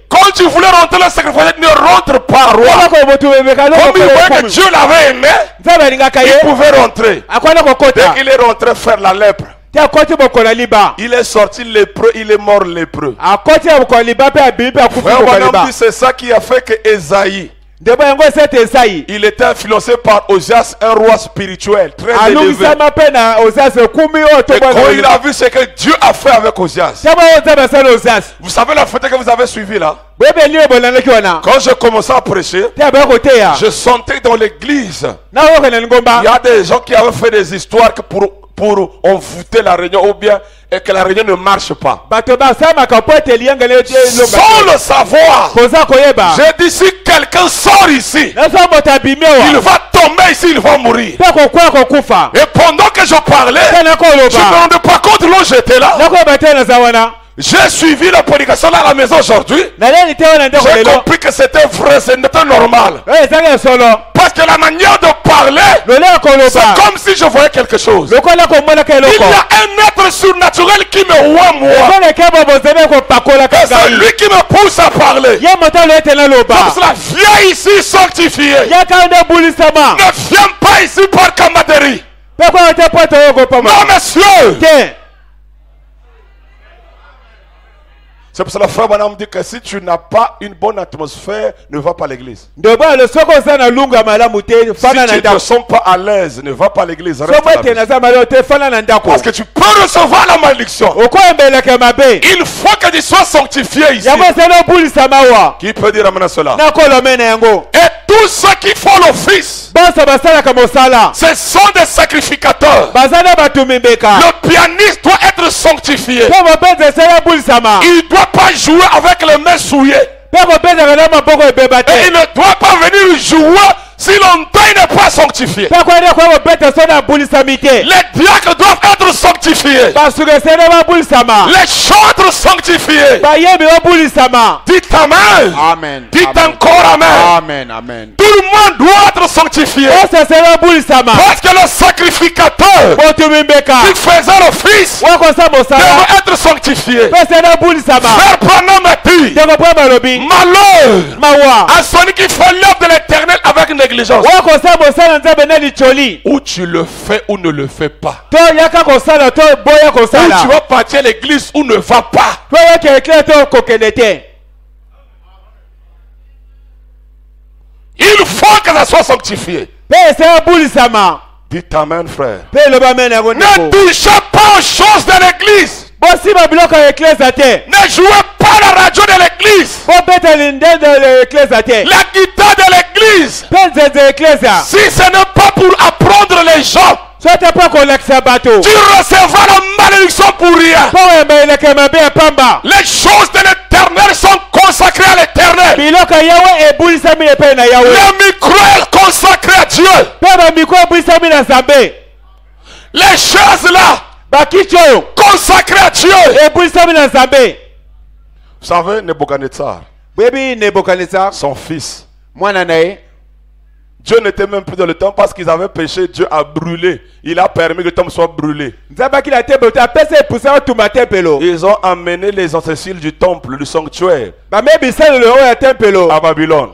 Quand tu voulais rentrer dans le sacrifice, ne rentre pas, roi. Comme il voyait que Dieu l'avait aimé, il pouvait rentrer. Dès qu'il est rentré faire la lèpre, il est sorti lépreux, il est mort lépreux. C'est ça qui a fait que Esaïe, il était influencé par Osias, un roi spirituel très élevé. Et quand il a vu ce que Dieu a fait avec Osias, vous savez la fête que vous avez suivie là, quand je commençais à prêcher, je sentais dans l'église, il y a des gens qui avaient fait des histoires que pour envoûter la réunion ou bien et que la réunion ne marche pas. Sans le savoir, j'ai dit si quelqu'un sort ici, il va tomber ici, il va mourir. Et pendant que je parlais, je ne me rendais pas compte là j'étais là. J'ai suivi la prédication là à la maison aujourd'hui. J'ai compris que c'était vrai, c'était normal. Parce que la manière de parler, c'est comme si je voyais quelque chose. Il y a un être surnaturel qui me voit moi. Et c'est lui qui me pousse à parler. Comme cela, viens ici sanctifié. Ne viens pas ici par camaraderie. Non monsieur. C'est pour cela frère Branham dit que si tu n'as pas une bonne atmosphère, ne va pas à l'église. Si tu ne te sens pas à l'aise, ne va pas à l'église. Parce que tu peux recevoir la malédiction. Il faut que tu sois sanctifié ici. Qui peut dire amen à cela? Et tous ceux qui font l'office, ce sont des sacrificateurs. Le pianiste doit être sanctifié. Il doit pas jouer avec les mains souillées. Et il ne doit pas venir jouer si longtemps il n'est pas sanctifiés. Les diacres doivent être sanctifiés. Les chantres sanctifiés. Dites amen. Amen. Dites encore amen. Amen. Amen. Tout le monde doit être sanctifié. Parce que le sacrificateur qui faisait l'office devait être sanctifié. Frère Branham a dit, malheur à celui qui fait l'œuvre de l'Éternel avec négligence. Ou tu le fais ou ne le fais pas. Ou tu vas partir à l'église ou ne vas pas. Il faut que ça soit sanctifié. Dites amen, frère. Ne touchez pas aux choses de l'église. Ne jouez pas la radio de l'église. La guitare de l'église. Si ce n'est pas pour apprendre les gens, tu recevras la malédiction pour rien. Les choses de l'éternel sont consacrées à l'éternel. Le micro est consacré à Dieu. Les choses là consacrées à Dieu. Vous savez, Nebuchadnezzar, son fils, Dieu n'était même plus dans le temple parce qu'ils avaient péché. Dieu a brûlé. Il a permis que le temple soit brûlé. Ils ont amené les ustensiles du temple, du sanctuaire, à Babylone.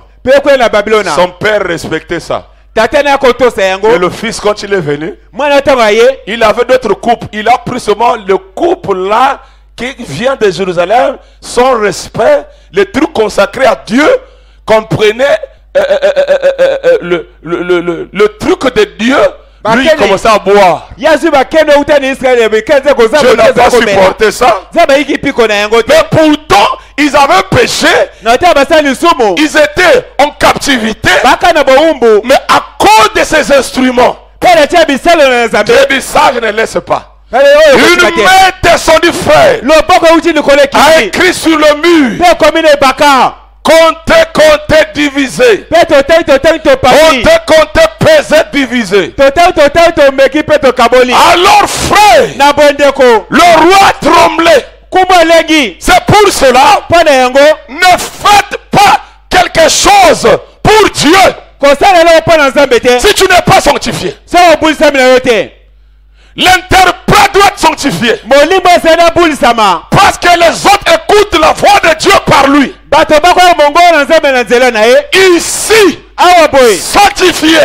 Son père respectait ça. Et le fils, quand il est venu, il avait d'autres coupes. Il a pris seulement le coupe là qui vient de Jérusalem, son respect, les trucs consacrés à Dieu, comprenait le truc de Dieu. Lui, il commençait à boire. Dieu n'a pas supporté ça. Mais pourtant, ils avaient péché. Ils étaient en captivité. Mais à cause de ces instruments, Nebisag ne laisse pas. Une main descendue, frère, a écrit sur le mur: comptez, divisé. Comptez, pesé, divisé. Alors, frère, le roi tremblait. C'est pour cela, ne faites pas quelque chose pour Dieu si tu n'es pas sanctifié. L'interprète doit être sanctifié. Parce que les autres écoutent la voix de Dieu par lui. Ici, sanctifié.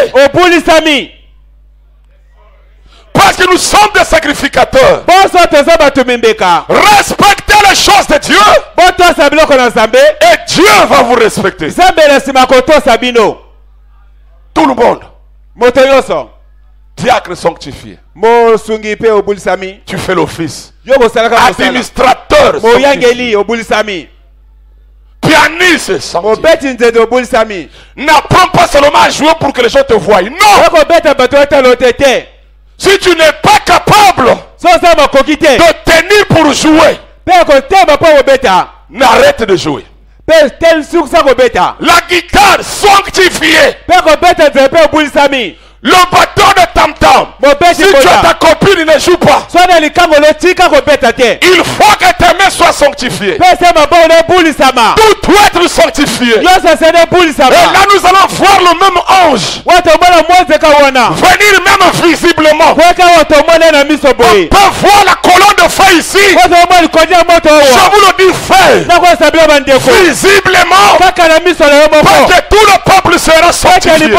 Parce que nous sommes des sacrificateurs. Respectez les choses de Dieu. Et Dieu va vous respecter. Tout le monde. Diacre sanctifié. Tu fais l'office. Administrateur sanctifié. Pianiste sanctifié. N'apprends pas seulement à jouer pour que les gens te voient. Non. Si tu n'es pas capable de tenir pour jouer, n'arrête de jouer. La guitare sanctifiée. Le bâton de tam-tam. Si tu as ta copine, il ne joue pas. Il faut que tes mains soient sanctifiées. Tout doit être sanctifié. Et là, nous allons voir le même ange venir même visiblement. On peut voir la colonne de feu ici. Je vous le dis, frère, visiblement, parce que tout le peuple sera sanctifié.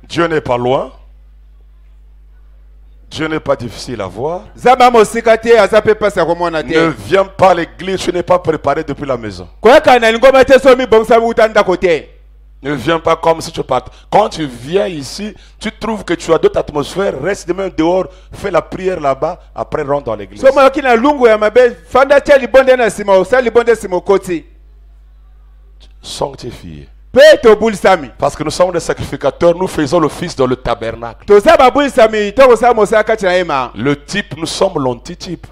Dieu n'est pas loin. Dieu n'est pas difficile à voir. Ne viens pas à l'église, tu n'es pas préparé depuis la maison. Ne viens pas comme si tu partais. Quand tu viens ici, tu trouves que tu as d'autres atmosphères. Reste demain dehors, fais la prière là-bas, après rentre dans l'église. Sanctifié. Parce que nous sommes des sacrificateurs, nous faisons l'office dans le tabernacle. Le type, nous sommes l'antitype.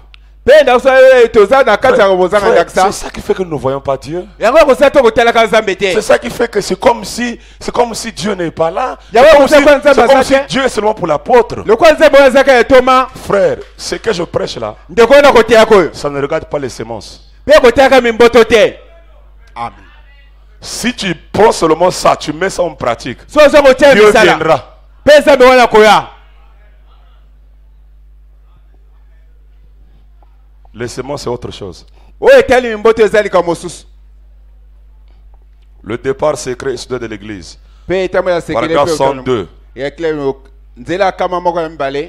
C'est ça qui fait que nous ne voyons pas Dieu. C'est ça qui fait que c'est comme si Dieu n'est pas là. C'est comme si Dieu est seulement pour l'apôtre. Frère, ce que je prêche là, ça ne regarde pas les semences. Amen. Si tu prends seulement ça, tu mets ça en pratique, Dieu viendra. Les semences, c'est autre chose. Le départ secret de l'église. Paragraphe 102.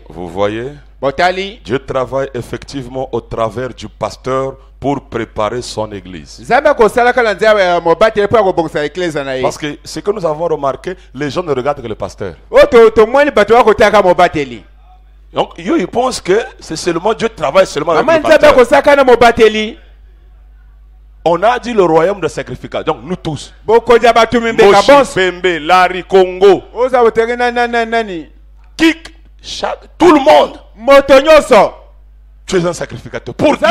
Vous voyez, Dieu travaille effectivement au travers du pasteur pour préparer son église. Parce que ce que nous avons remarqué, les gens ne regardent que le pasteur. Donc, ils pensent que c'est seulement Dieu travaille seulement avec le pasteur. On a dit le royaume de sacrificat. Donc, nous tous. Moshi, Pembe, Larry, Congo. Kik, tout le monde. Tu es un sacrificateur pour Dieu.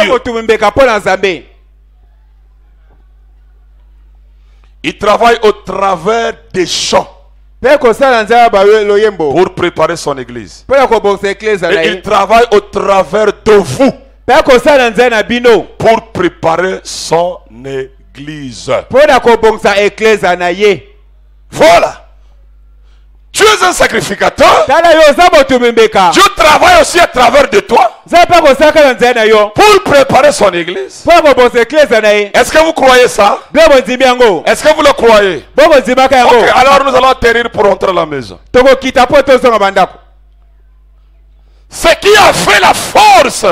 Il travaille au travers des chants pour préparer son église. Et il travaille au travers de vous pour préparer son église. Voilà. Tu es un sacrificateur. Dieu travaille aussi à travers de toi pour préparer son église. Est-ce que vous croyez ça? Est-ce que vous le croyez? Okay, alors nous allons atterrir pour rentrer à la maison. Ce qui a fait la force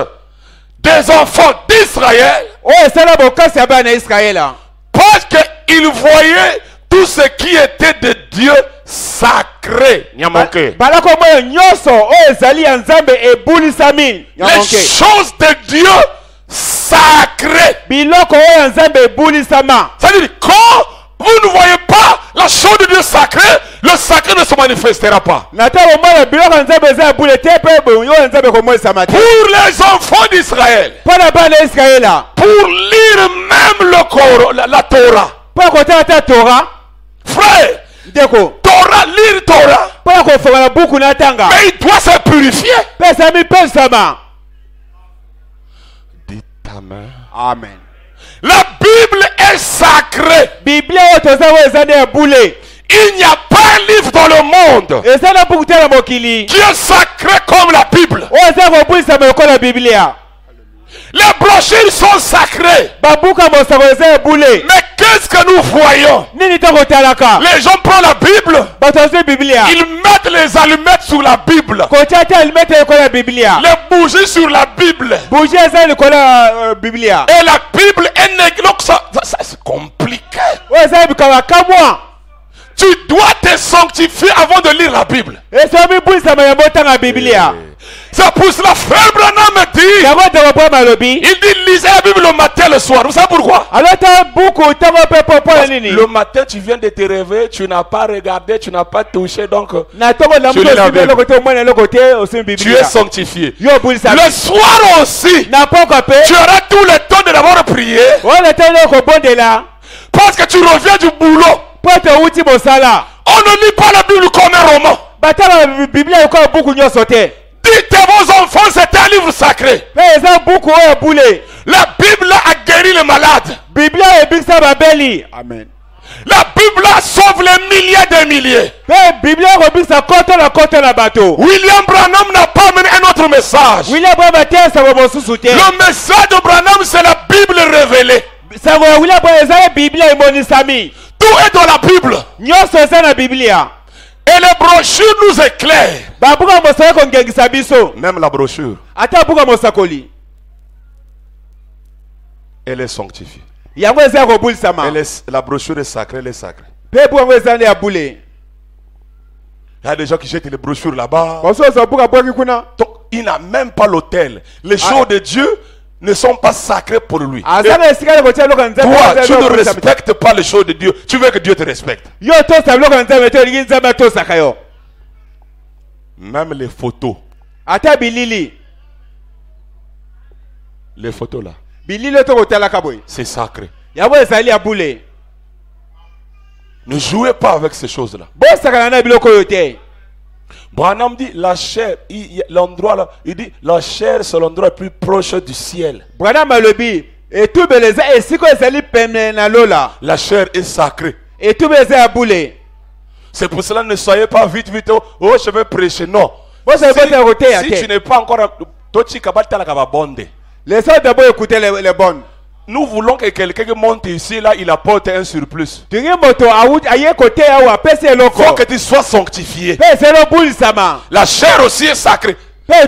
des enfants d'Israël, parce qu'ils voyaient tout ce qui était de Dieu sacré. Les choses de Dieu sacrées. C'est-à-dire, quand vous ne voyez pas la chose de Dieu sacrée, le sacré ne se manifestera pas. Pour les enfants d'Israël, pour lire même le Coran, la Torah. Frère, Torah, lire Torah, mais il doit se purifier. Dis ta main. Amen. La Bible est sacrée. Il n'y a pas un livre dans le monde qui est sacré comme la Bible. Les brochures sont sacrées. Mais qu'est-ce que nous voyons? Les gens prennent la Bible, ils mettent les allumettes sur la Bible, les bougies sur la Bible. Et la Bible est négligée. Ça c'est compliqué. Tu dois te sanctifier avant de lire la Bible. C'est pour cela frère Branham dit, il dit lisez la Bible le matin et le soir. Vous savez pourquoi? Le matin tu viens de te réveiller, tu n'as pas regardé, tu n'as pas touché, donc tu lis la Bible. Tu es sanctifié. Le soir aussi, tu auras tout le temps de d'abord prier, parce que tu reviens du boulot. On ne lit pas la Bible comme un roman. Dites à vos enfants, c'est un livre sacré. La Bible a guéri les malades. Amen. La Bible sauve les milliers de milliers. William Branham n'a pas amené un autre message. Le message de Branham, c'est la Bible révélée. Tout est dans la Bible. Et les brochures nous éclairent. Même la brochure, elle est sanctifiée. La brochure est sacrée, elle est sacrée. Il y a des gens qui jettent les brochures là-bas. Donc, il n'a même pas l'autel. Les choses de Dieu ne sont pas sacrées pour lui. Toi, tu ne respectes pas les choses de Dieu. Tu veux que Dieu te respecte. Même les photos. Les photos là. Bililo to kotala kaboy. C'est sacré. Yabo ezali ya boule. Ne jouez pas avec ces choses-là. Bo sakana na biloko yote. Branham dit la chair, l'endroit là, il dit la chair c'est l'endroit le plus proche du ciel. Branham alobi et tout beleza et siko ezali pemne na lola. La chair est sacrée. Et tout beleza ya boule. C'est pour cela ne soyez pas vite oh je vais prêcher non. Si tu n'es pas encore laissez d'abord écouter les bonnes. Nous voulons que quelqu'un monte ici là, il apporte un surplus. Il faut que tu sois sanctifié. La chair aussi est sacrée. Un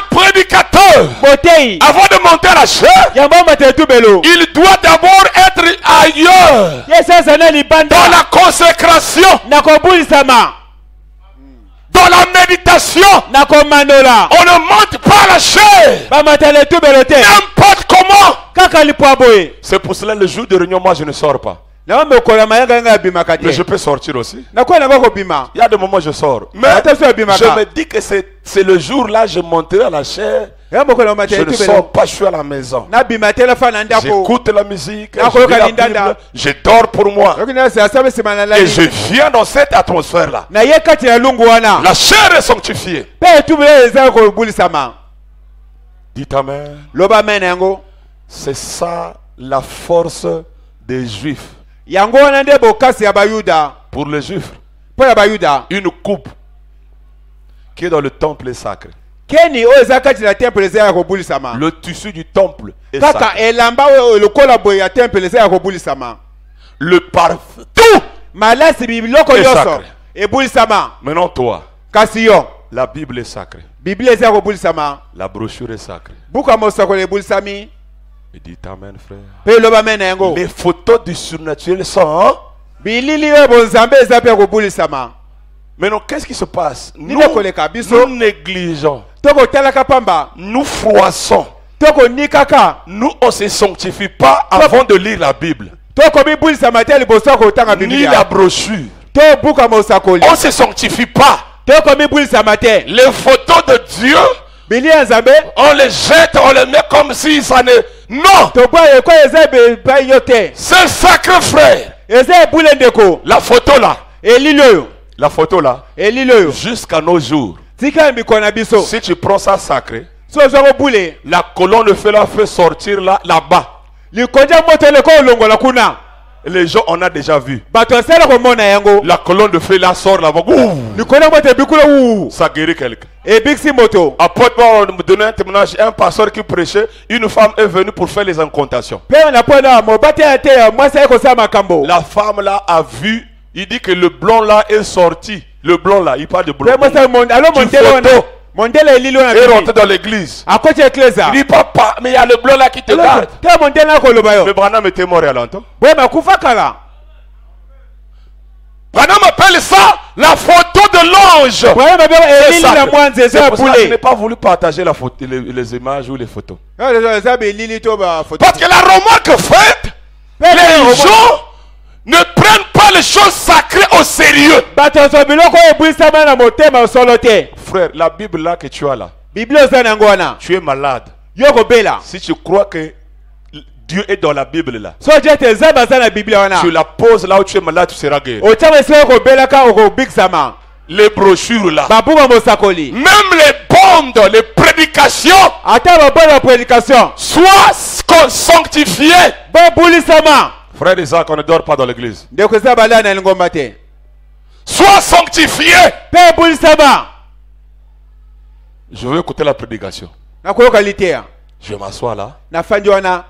prédicateur, avant de monter à la chair, il doit d'abord être ailleurs, dans la consécration, dans la méditation. On ne monte pas à la chair n'importe comment. C'est pour cela le jour de réunion, moi je ne sors pas. Mais je peux sortir aussi. Il y a des moments où je sors. Mais je me dis que c'est le jour là, je monterai à la chair. Je ne sors pas, je suis à la maison. J'écoute la musique, je lis la Bible, je dors pour moi. Et je viens dans cette atmosphère là. La chair est sanctifiée. Dites amen. C'est ça la force des Juifs. Pour les Juifs, une coupe qui est dans le temple est sacré. Le tissu du temple est sacré. Le parfum, tout est sacré. Maintenant toi, la Bible est sacrée. La brochure est sacrée. Et dites amen, frère. Les photos du surnaturel sont. Maintenant, qu'est-ce qui se passe? Nous négligeons. Nous froissons. Nous, on ne se sanctifie pas avant de lire la Bible. Ni la brochure. On ne se sanctifie pas. Les photos de Dieu, on les jette, on les met comme si ça ne... Non! C'est sacré, frère. La photo là. La photo là. Jusqu'à nos jours. Si tu prends ça sacré, la colonne de feu là fait sortir là-bas. Les gens, on a déjà vu. La colonne de feu là sort là-bas. Ça guérit quelqu'un. Après, on me donnait un témoignage. Un pasteur qui prêchait, une femme est venue pour faire les incantations. La femme là a vu, il dit que le blanc là est sorti. Le blanc là, il parle de blanc. Et rentré dans l'église. Il dit papa, mais il y a le blanc là qui te garde. Mais Branham était mort il y a longtemps. Branham appelle ça la photo de l'ange. C'est pour ça que je n'ai pas voulu partager la photo, les images ou les photos. Parce que la remarque faite, les gens ne prennent pas les choses sacrées au sérieux. Frère, la Bible là que tu as là, tu es malade. Si tu crois que Dieu est dans la Bible là, tu la poses là où tu es malade, tu seras guéri. Les brochures là, même les bandes, les prédications, soient sanctifiées. Frère Isaac, on ne dort pas dans l'église. Sois sanctifié. Je veux écouter la prédication. Je m'assois là.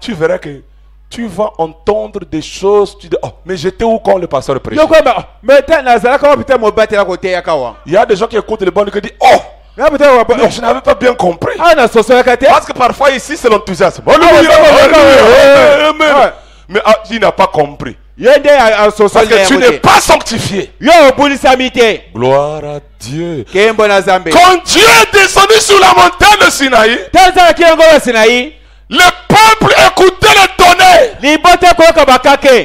Tu verras que tu vas entendre des choses. Tu dis, oh, mais j'étais où quand le pasteur prêchait? Il y a des gens qui écoutent les bandes et qui disent, oh, mais je n'avais pas bien compris. Parce que parfois ici c'est l'enthousiasme. Mais il n'a pas compris. Parce que tu n'es pas sanctifié. Gloire à Dieu. Quand Dieu est descendu sur la montagne de Sinaï, le peuple écoutait le tonnerre.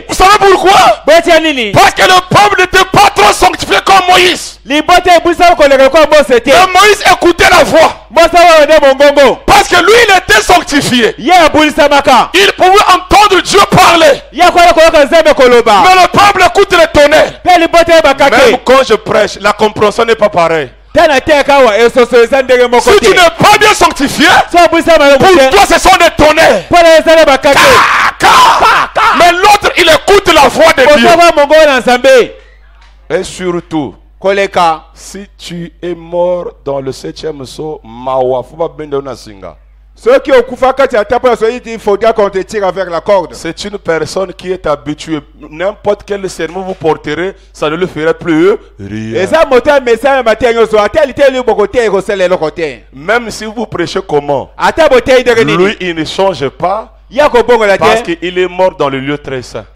Vous savez pourquoi? Parce que le peuple n'était pas trop sanctifié comme Moïse. Mais Moïse écoutait la voix. Parce que lui, il était sanctifié. Il pouvait entendre Dieu parler. Mais le peuple écoute le tonnerre. Même quand je prêche, la compréhension n'est pas pareille. Si tu n'es pas bien sanctifié, pour toi ce sont des tonnerres. Mais l'autre, il écoute la voix de Dieu. Et surtout, si tu es mort dans le 7e saut, mawa, faut pas bien donner singa. Ceux qui ont coupé il faudra qu'on te tire avec la corde. C'est une personne qui est habituée. N'importe quel sermon vous porterez, ça ne le ferait plus rien. Même si vous prêchez comment, lui il ne change pas. Parce qu'il est mort dans le lieu très saint.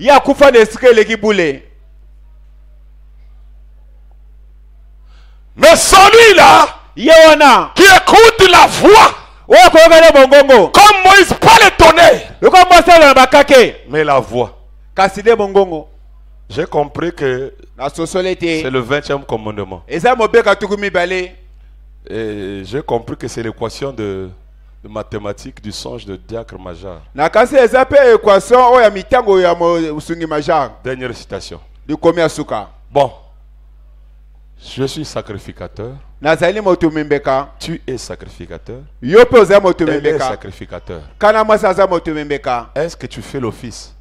Mais celui-là qui écoute la voix, comme Moïse, pas le tonnerre, mais la voix. J'ai compris que c'est le 20e commandement. Et j'ai compris que c'est l'équation de mathématiques du songe de Diacre Majar. Dernière citation. Bon. Je suis sacrificateur. Tu es sacrificateur. Elle est sacrificateur. Est-ce que tu fais l'office?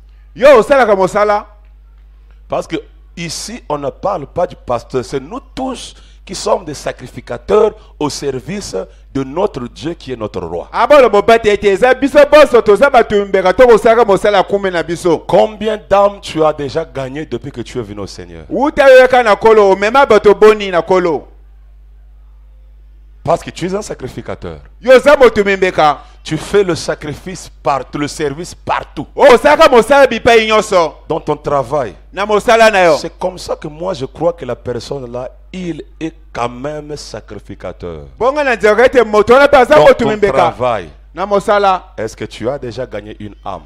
Parce que ici, on ne parle pas du pasteur. C'est nous tous qui sommes des sacrificateurs au service de notre Dieu qui est notre roi. Combien d'âmes tu as déjà gagné depuis que tu es venu au Seigneur? Parce que tu es un sacrificateur. Tu fais le sacrifice partout, le service partout. Dans ton travail. C'est comme ça que moi je crois que la personne là, il est quand même sacrificateur. Dans ton travail. Est-ce que tu as déjà gagné une âme?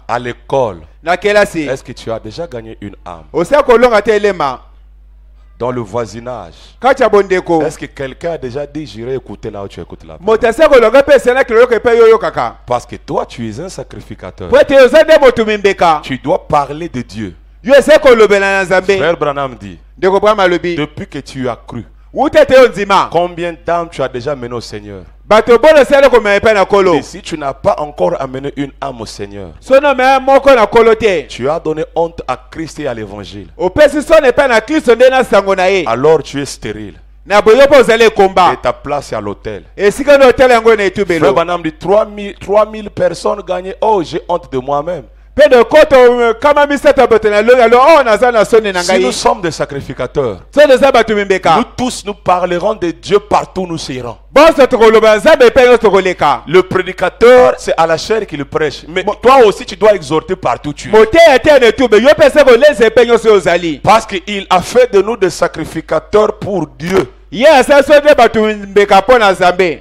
À l'école. Est-ce que tu as déjà gagné une âme? Dans le voisinage. Est-ce que quelqu'un a déjà dit j'irai écouter là où tu écoutes là? Parce que toi tu es un sacrificateur. Tu dois parler de Dieu. Frère Branham dit, depuis que tu as cru, combien d'âmes tu as déjà mené au Seigneur? Et si tu n'as pas encore amené une âme au Seigneur, tu as donné honte à Christ et à l'évangile. Alors tu es stérile. Et ta place est à l'autel. Frère Branham dit 3000 personnes gagnées. Oh, j'ai honte de moi-même. Si nous sommes des sacrificateurs, nous tous nous parlerons de Dieu partout où nous irons. Le prédicateur, c'est à la chair qu'il prêche. Mais toi aussi, tu dois exhorter partout où tu es. Parce qu'il a fait de nous des sacrificateurs pour Dieu.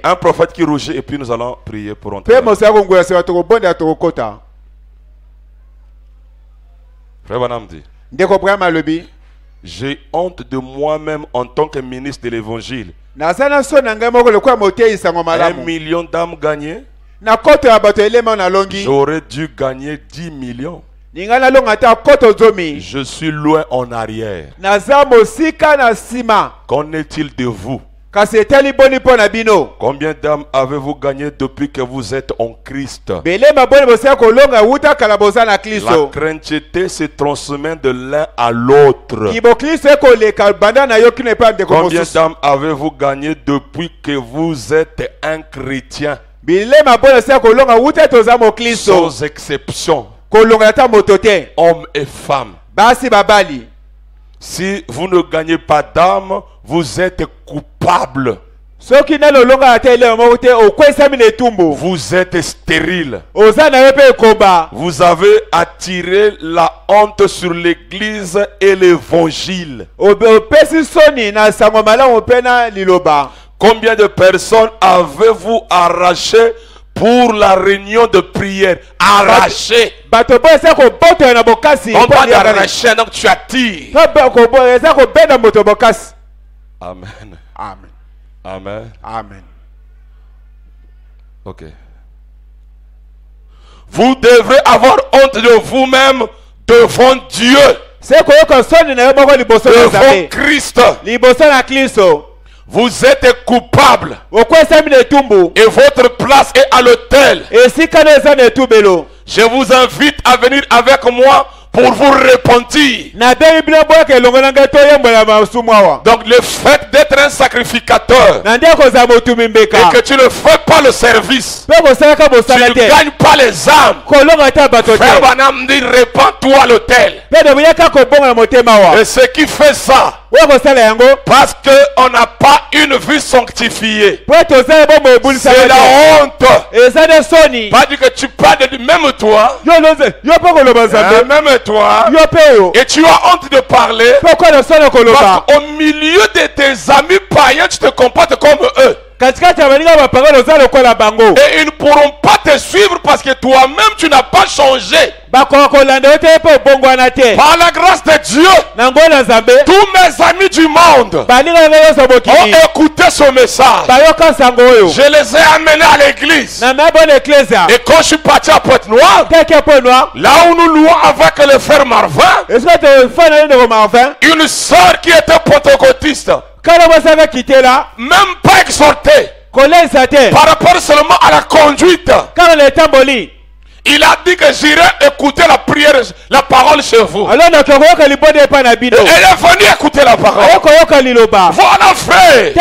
Un prophète qui rougit et puis nous allons prier pour entrer. Frère Branham dit, j'ai honte de moi-même en tant que ministre de l'évangile. 1 million d'âmes gagnées. J'aurais dû gagner 10 millions. Je suis loin en arrière. Qu'en est-il de vous? Combien d'âmes avez-vous gagné depuis que vous êtes en Christ? La chrétienté se transmet de l'un à l'autre. Combien d'âmes avez-vous gagné depuis que vous êtes un chrétien? Sans exception. Hommes et femmes. Si vous ne gagnez pas d'âme, vous êtes coupable. Vous êtes stérile. Vous avez attiré la honte sur l'église et l'évangile. Combien de personnes avez-vous arraché pour la réunion de prière. Arracher. On parle d'arracher, donc tu attires. Amen. Amen. Amen. Amen. Ok. Vous devrez avoir honte de vous-même devant Dieu. Devant Christ. Vous êtes coupable. Et votre place est à l'autel. Je vous invite à venir avec moi pour vous repentir. Donc le fait d'être un sacrificateur et que tu ne fais pas le service, tu ne gagnes pas les âmes. Frère Branham dit repens-toi à l'autel. Et ce qui fait ça, parce qu'on n'a pas une vie sanctifiée, c'est la honte. Pas dire que tu parles de même toi, même toi, et tu as honte de parler, parce qu'au milieu de tes amis païens, tu te comportes comme eux. Et ils ne pourront pas te suivre parce que toi-même tu n'as pas changé. Par la grâce de Dieu, tous mes amis du monde ont écouté ce message. Je les ai amenés à l'église. Et quand je suis parti à Pointe-Noire, là où nous louons avec le frère Marvin, une soeur qui était pentecôtiste, même pas exhortée, par rapport seulement à la conduite, il a dit que j'irai écouter la prière, la parole chez vous. Et elle est venue écouter la parole. Voilà, frère.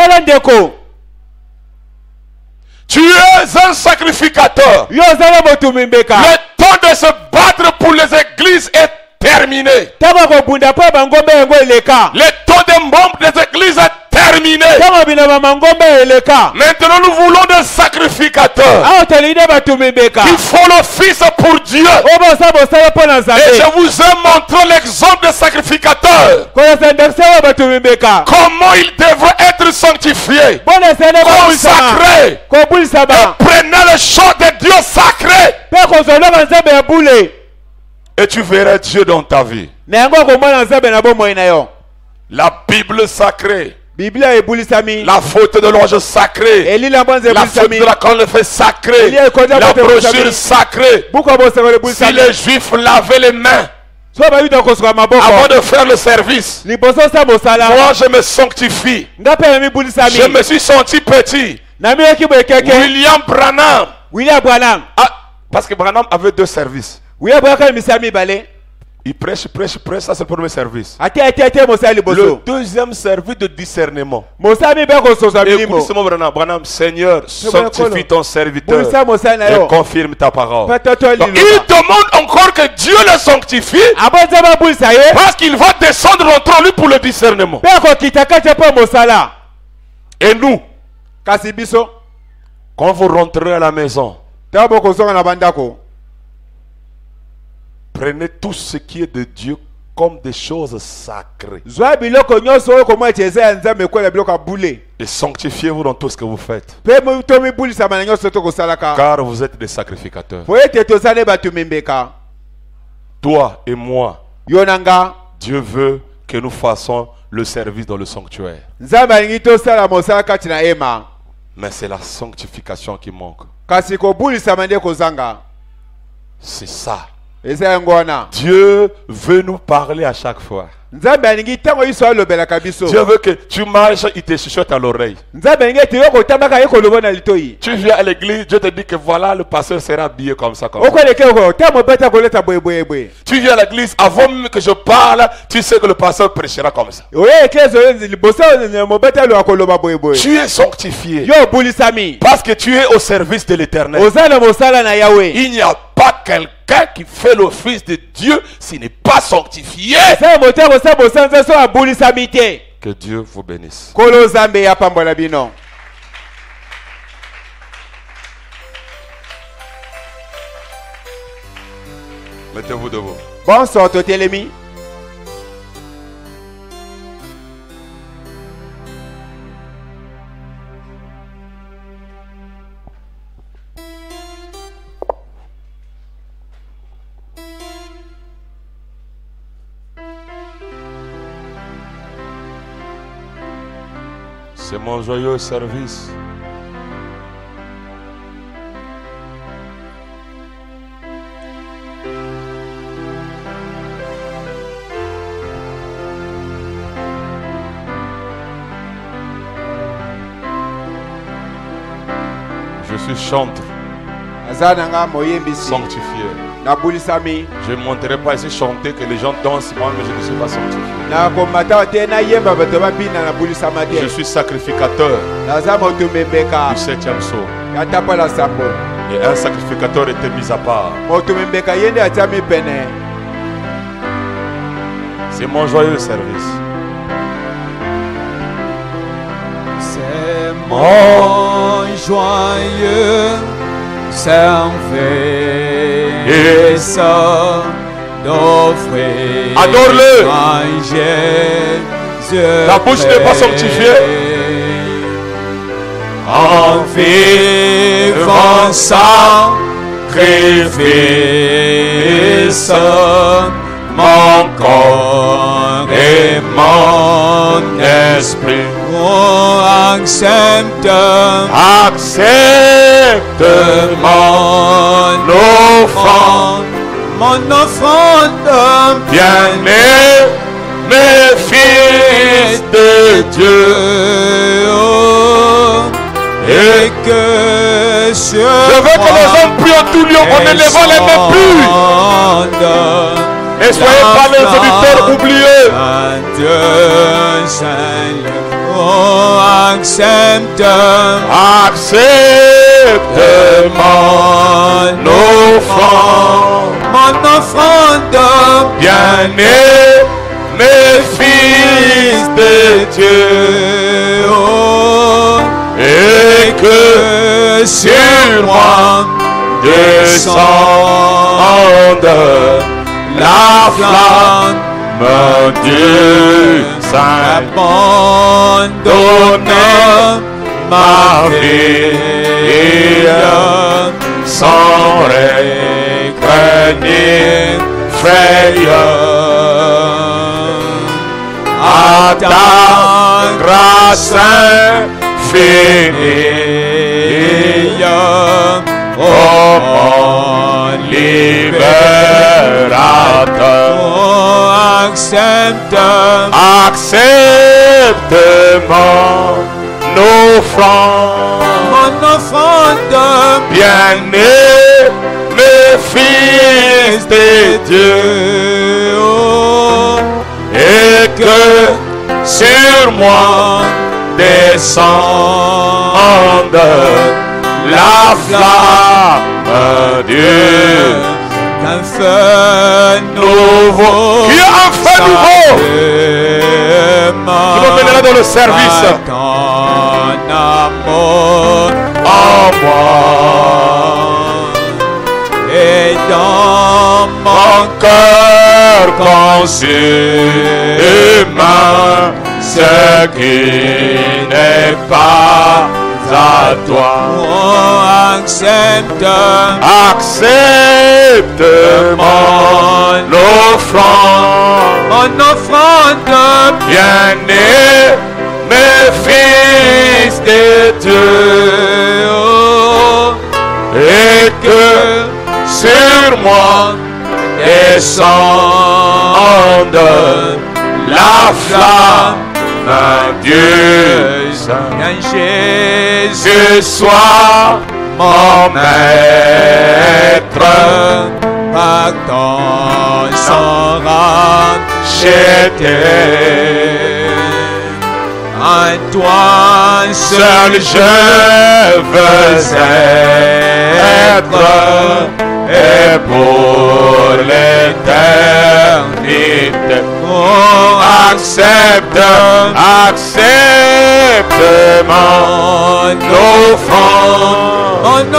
Tu es un sacrificateur. Le temps de se battre pour les églises est terminé. Le temps des membres des églises est terminé. Maintenant nous voulons des sacrificateurs qui font l'office pour Dieu. Et je vous ai montré l'exemple des sacrificateurs, comment ils devraient être sanctifiés, consacrés, et prenez le chant de Dieu sacré, et tu verras Dieu dans ta vie. La Bible sacrée, la faute de l'ange sacré, la faute de la corne fait sacré, la brochure sacrée. Si les Juifs lavaient les mains avant de faire le service, moi je me sanctifie. Je me suis senti petit. William Branham, parce que Branham avait 2 services. Il prêche, ça c'est le premier service. Le deuxième service de discernement. Écoute ce mot, Branham, Seigneur, sanctifie ton serviteur et confirme ta parole. Donc, il demande encore que Dieu le sanctifie parce qu'il va descendre entre lui pour le discernement. Et nous, quand vous rentrez à la maison, prenez tout ce qui est de Dieu comme des choses sacrées. Et sanctifiez-vous dans tout ce que vous faites. Car vous êtes des sacrificateurs. Toi et moi, Dieu veut que nous fassions le service dans le sanctuaire. Mais c'est la sanctification qui manque. C'est ça. Dieu veut nous parler à chaque fois. Dieu veut que tu marches, il te chuchote à l'oreille. Tu viens à l'église, Dieu te dit que voilà, le pasteur sera habillé comme ça. Tu viens à l'église, avant même que je parle, tu sais que le pasteur prêchera comme ça. Tu es sanctifié parce que tu es au service de l'Éternel. Il n'y a pas quelqu'un qui fait l'office de Dieu s'il n'est pas sanctifié. Que Dieu vous bénisse. Mettez-vous debout. Bonsoir, Totelemi. C'est mon joyeux service. Je suis chantre, sanctifié. Je ne monterai pas ici chanter que les gens dansent, moi mais je ne suis pas sanctifié. Je suis sacrificateur du 7e saut. Et un sacrificateur était mis à part. C'est mon joyeux service. C'est mon joyeux service d'offrir Adore-le. à Jésus. La bouche n'est pas sanctifiée. En vivant sacrifice, mon corps et mon esprit. Oh, accepte mon offrande, bien-aimé fils de Dieu. Et que Je veux que les hommes prient en tout lieu en élevant les mains pures. Et soyez pas les auditeurs oubliés. Dieu Seigneur, oh, accepte mon offrande, bien-aimé fils de Dieu. Et que sur moi descende la flamme du Saint. Abandonne ma vie sans regret ni frayeur. À ta grâce infinie, oh mon libérateur, oh, accepte mon offrande, bien-aimé fils de Dieu, et que sur moi descende la flamme Dieu. Un feu nouveau, Qui a un feu nouveau qui m'emmènera dans le service. Ton amour En moi et dans mon cœur consume ce qui n'est pas à toi. Oh, accepte mon offrande, bien-aimé fils de Dieu, et que sur moi descende la flamme Dieu Saint. Jésus soit mon maître, pardon sans racheter. En toi seul je veux être, et pour l'éternité. Oh, accepte mon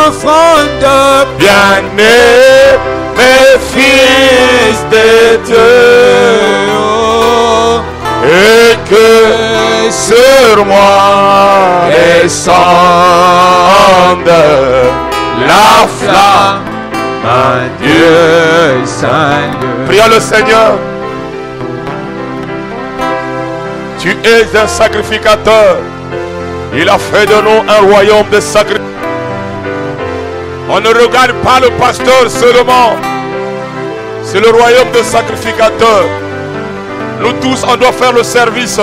offrande, bien-aimé fils de Dieu, et que sur moi descende la flamme Dieu Seigneur. Prions le Seigneur. Tu es un sacrificateur Il a fait de nous un royaume de sacrifice. On ne regarde pas le pasteur seulement. C'est le royaume de sacrificateurs. Nous tous, on doit faire le service.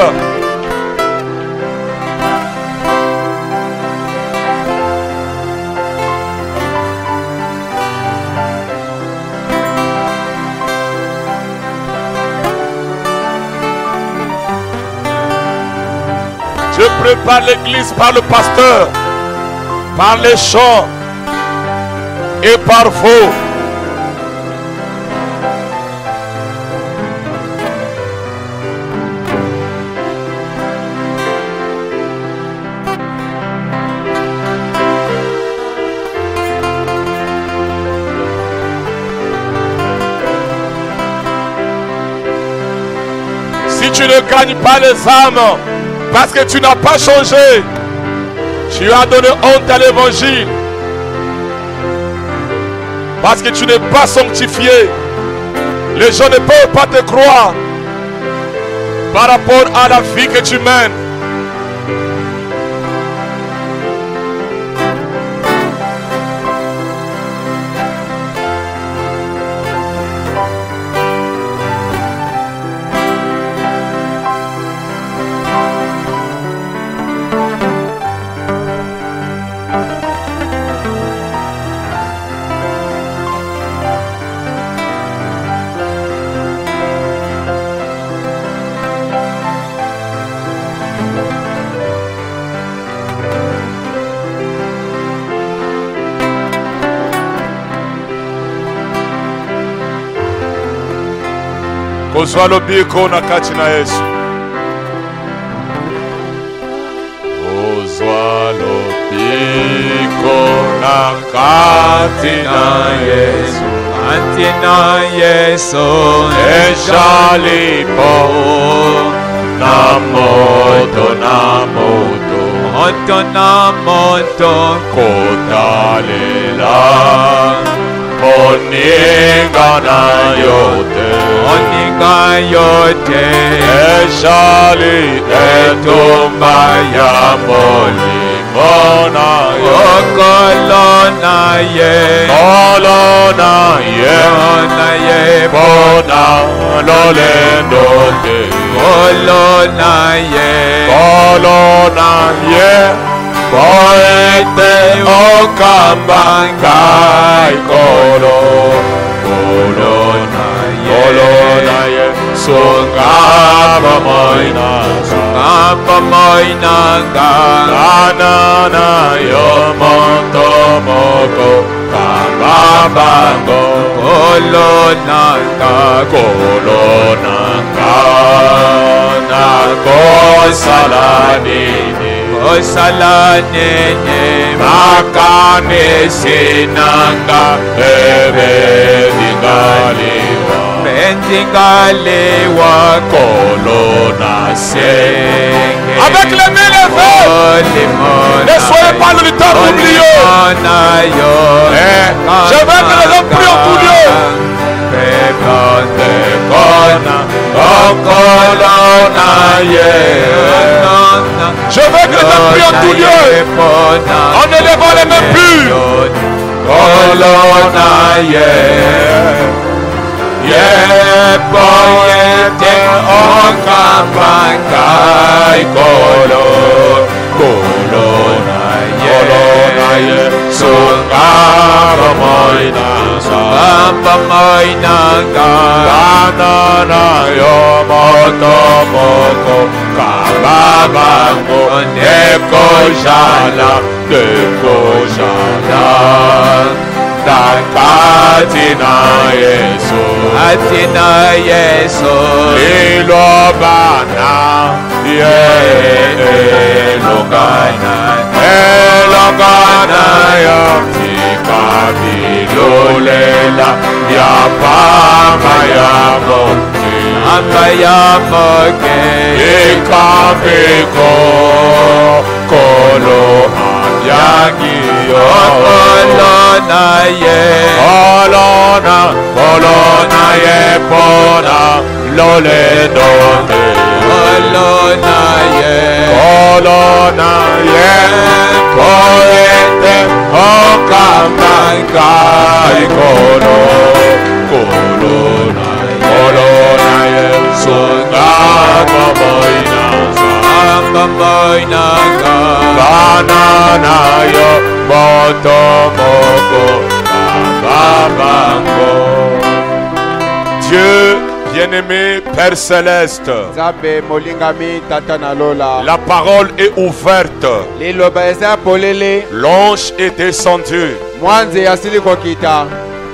Je prépare l'église par le pasteur, par les chants et par vous. Si tu ne gagnes pas les âmes, parce que tu n'as pas changé, tu as donné honte à l'évangile, parce que tu n'es pas sanctifié, les gens ne peuvent pas te croire par rapport à la vie que tu mènes. Kozwa lobiko na kati na Yesu. Kozwa lobiko na kati na Yesu. Kati na Yesu. Eshalipo na moto na moto. Moto na moto. Kotalela moninga na yote. Moninga yote. Eshali etumba ya molimo na ye. Kolona ye. Kolona ye. Kolona ye. Bona lolendo te. Kolona ye. Kolona ye. Poete okambanga kolo. Kolona ye. Kolona ye. Sungaba moina. Sungaba moina ga. Kanana yo monto moko. Kambabango. Kolona ga. Kolona ga. Na kosalanini. Kosalanini. Makane sinanga. Ebe digaliwa. Bendingalewa. Kolona Senge. Avec les mains levées. Ne soyez pas le lutteur oublié. Je veux que les hommes prient en tout lieu. Je veux que les hommes prient en tout lieu. En élevant les mains pures. Ye boyete okapangai kolo kolona ye sungaba moina kanana yo moto moko kababango nekojala Katina Yesu, Katina Yesu, Ilobana, Elongana ya Tikabilulela, ya Pama ya Moke, Amba ya Moke, Ikabiko, Kolo Yagi, Kolona ye, Kolona ye pona lole donde. Kolona ye, kolona ye koete okamanga kolo kolona ye sunga kaboina banana yo motomoko babango. Dieu bien-aimé, Père Céleste, la parole est ouverte. L'ange est descendu.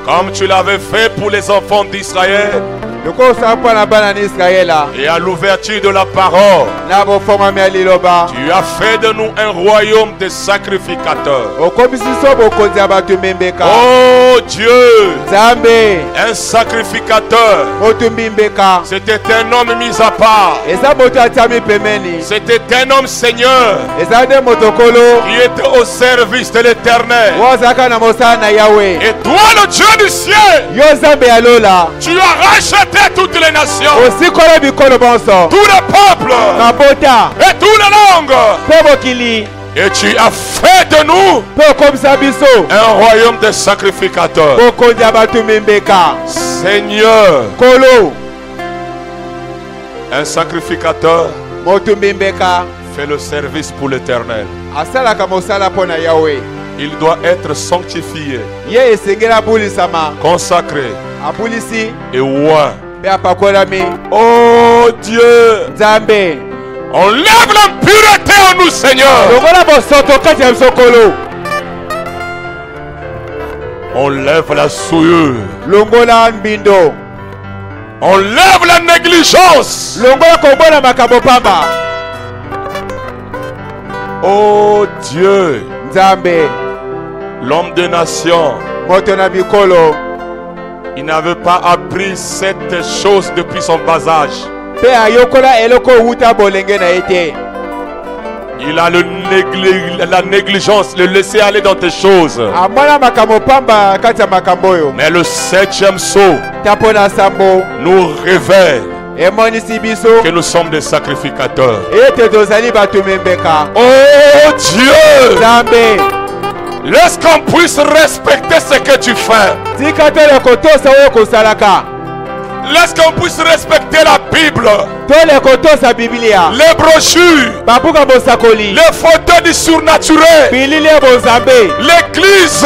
Comme tu l'avais fait pour les enfants d'Israël. Et à l'ouverture de la parole, tu as fait de nous un royaume de sacrificateurs. Oh Dieu, un sacrificateur, c'était un homme mis à part. C'était un homme Seigneur qui était au service de l'Éternel. Et toi, le Dieu du ciel, tu as racheté toutes les nations, tous les peuples et toutes les langues, et tu as fait de nous un royaume de sacrificateurs. Seigneur, un sacrificateur fait le service pour l'Éternel. Il doit être sanctifié, consacré et oint. Oh Dieu, enlève l'impureté en nous, Seigneur. Enlève la souillure. Enlève la négligence. Oh Dieu, l'homme de nation, il n'avait pas appris cette chose depuis son bas âge. Il a la négligence, le laisser aller dans tes choses. Mais le 7e sceau nous révèle que nous sommes des sacrificateurs. Oh Dieu, laisse qu'on puisse respecter ce que tu fais. Laisse qu'on puisse respecter la Bible, les brochures, les photos du surnaturel, l'église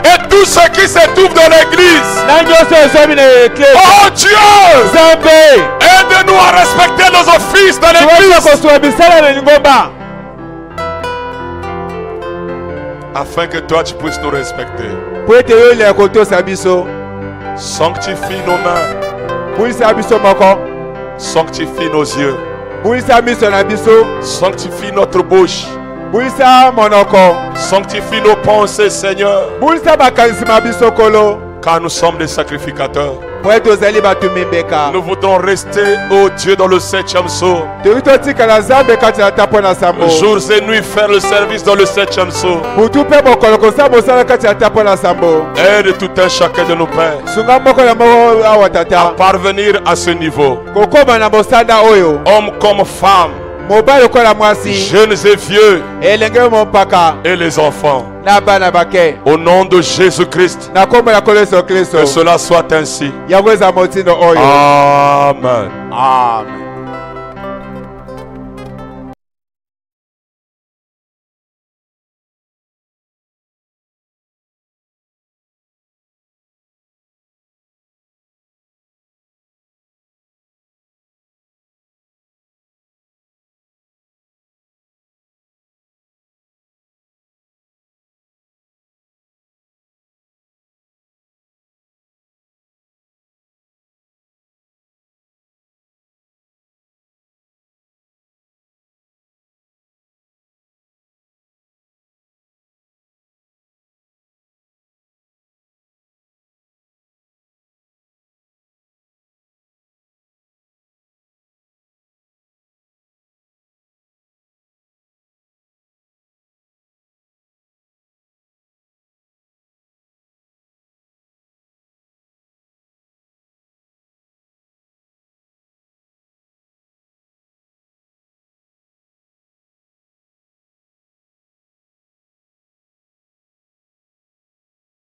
et tout ce qui se trouve dans l'église. Oh Dieu, aide-nous à respecter nos offices dans l'église, afin que toi tu puisses nous respecter. Sanctifie nos mains, sanctifie nos yeux, sanctifie notre bouche, sanctifie nos pensées, Seigneur, car nous sommes des sacrificateurs. Nous voudrons rester, oh Dieu, dans le 7e sceau. Jours et nuits faire le service dans le 7e sceau. Aide tout un chacun de nos pères à parvenir à ce niveau. Hommes comme femmes, jeunes et vieux, et les enfants. Au nom de Jésus-Christ, que cela soit ainsi. Amen. Amen.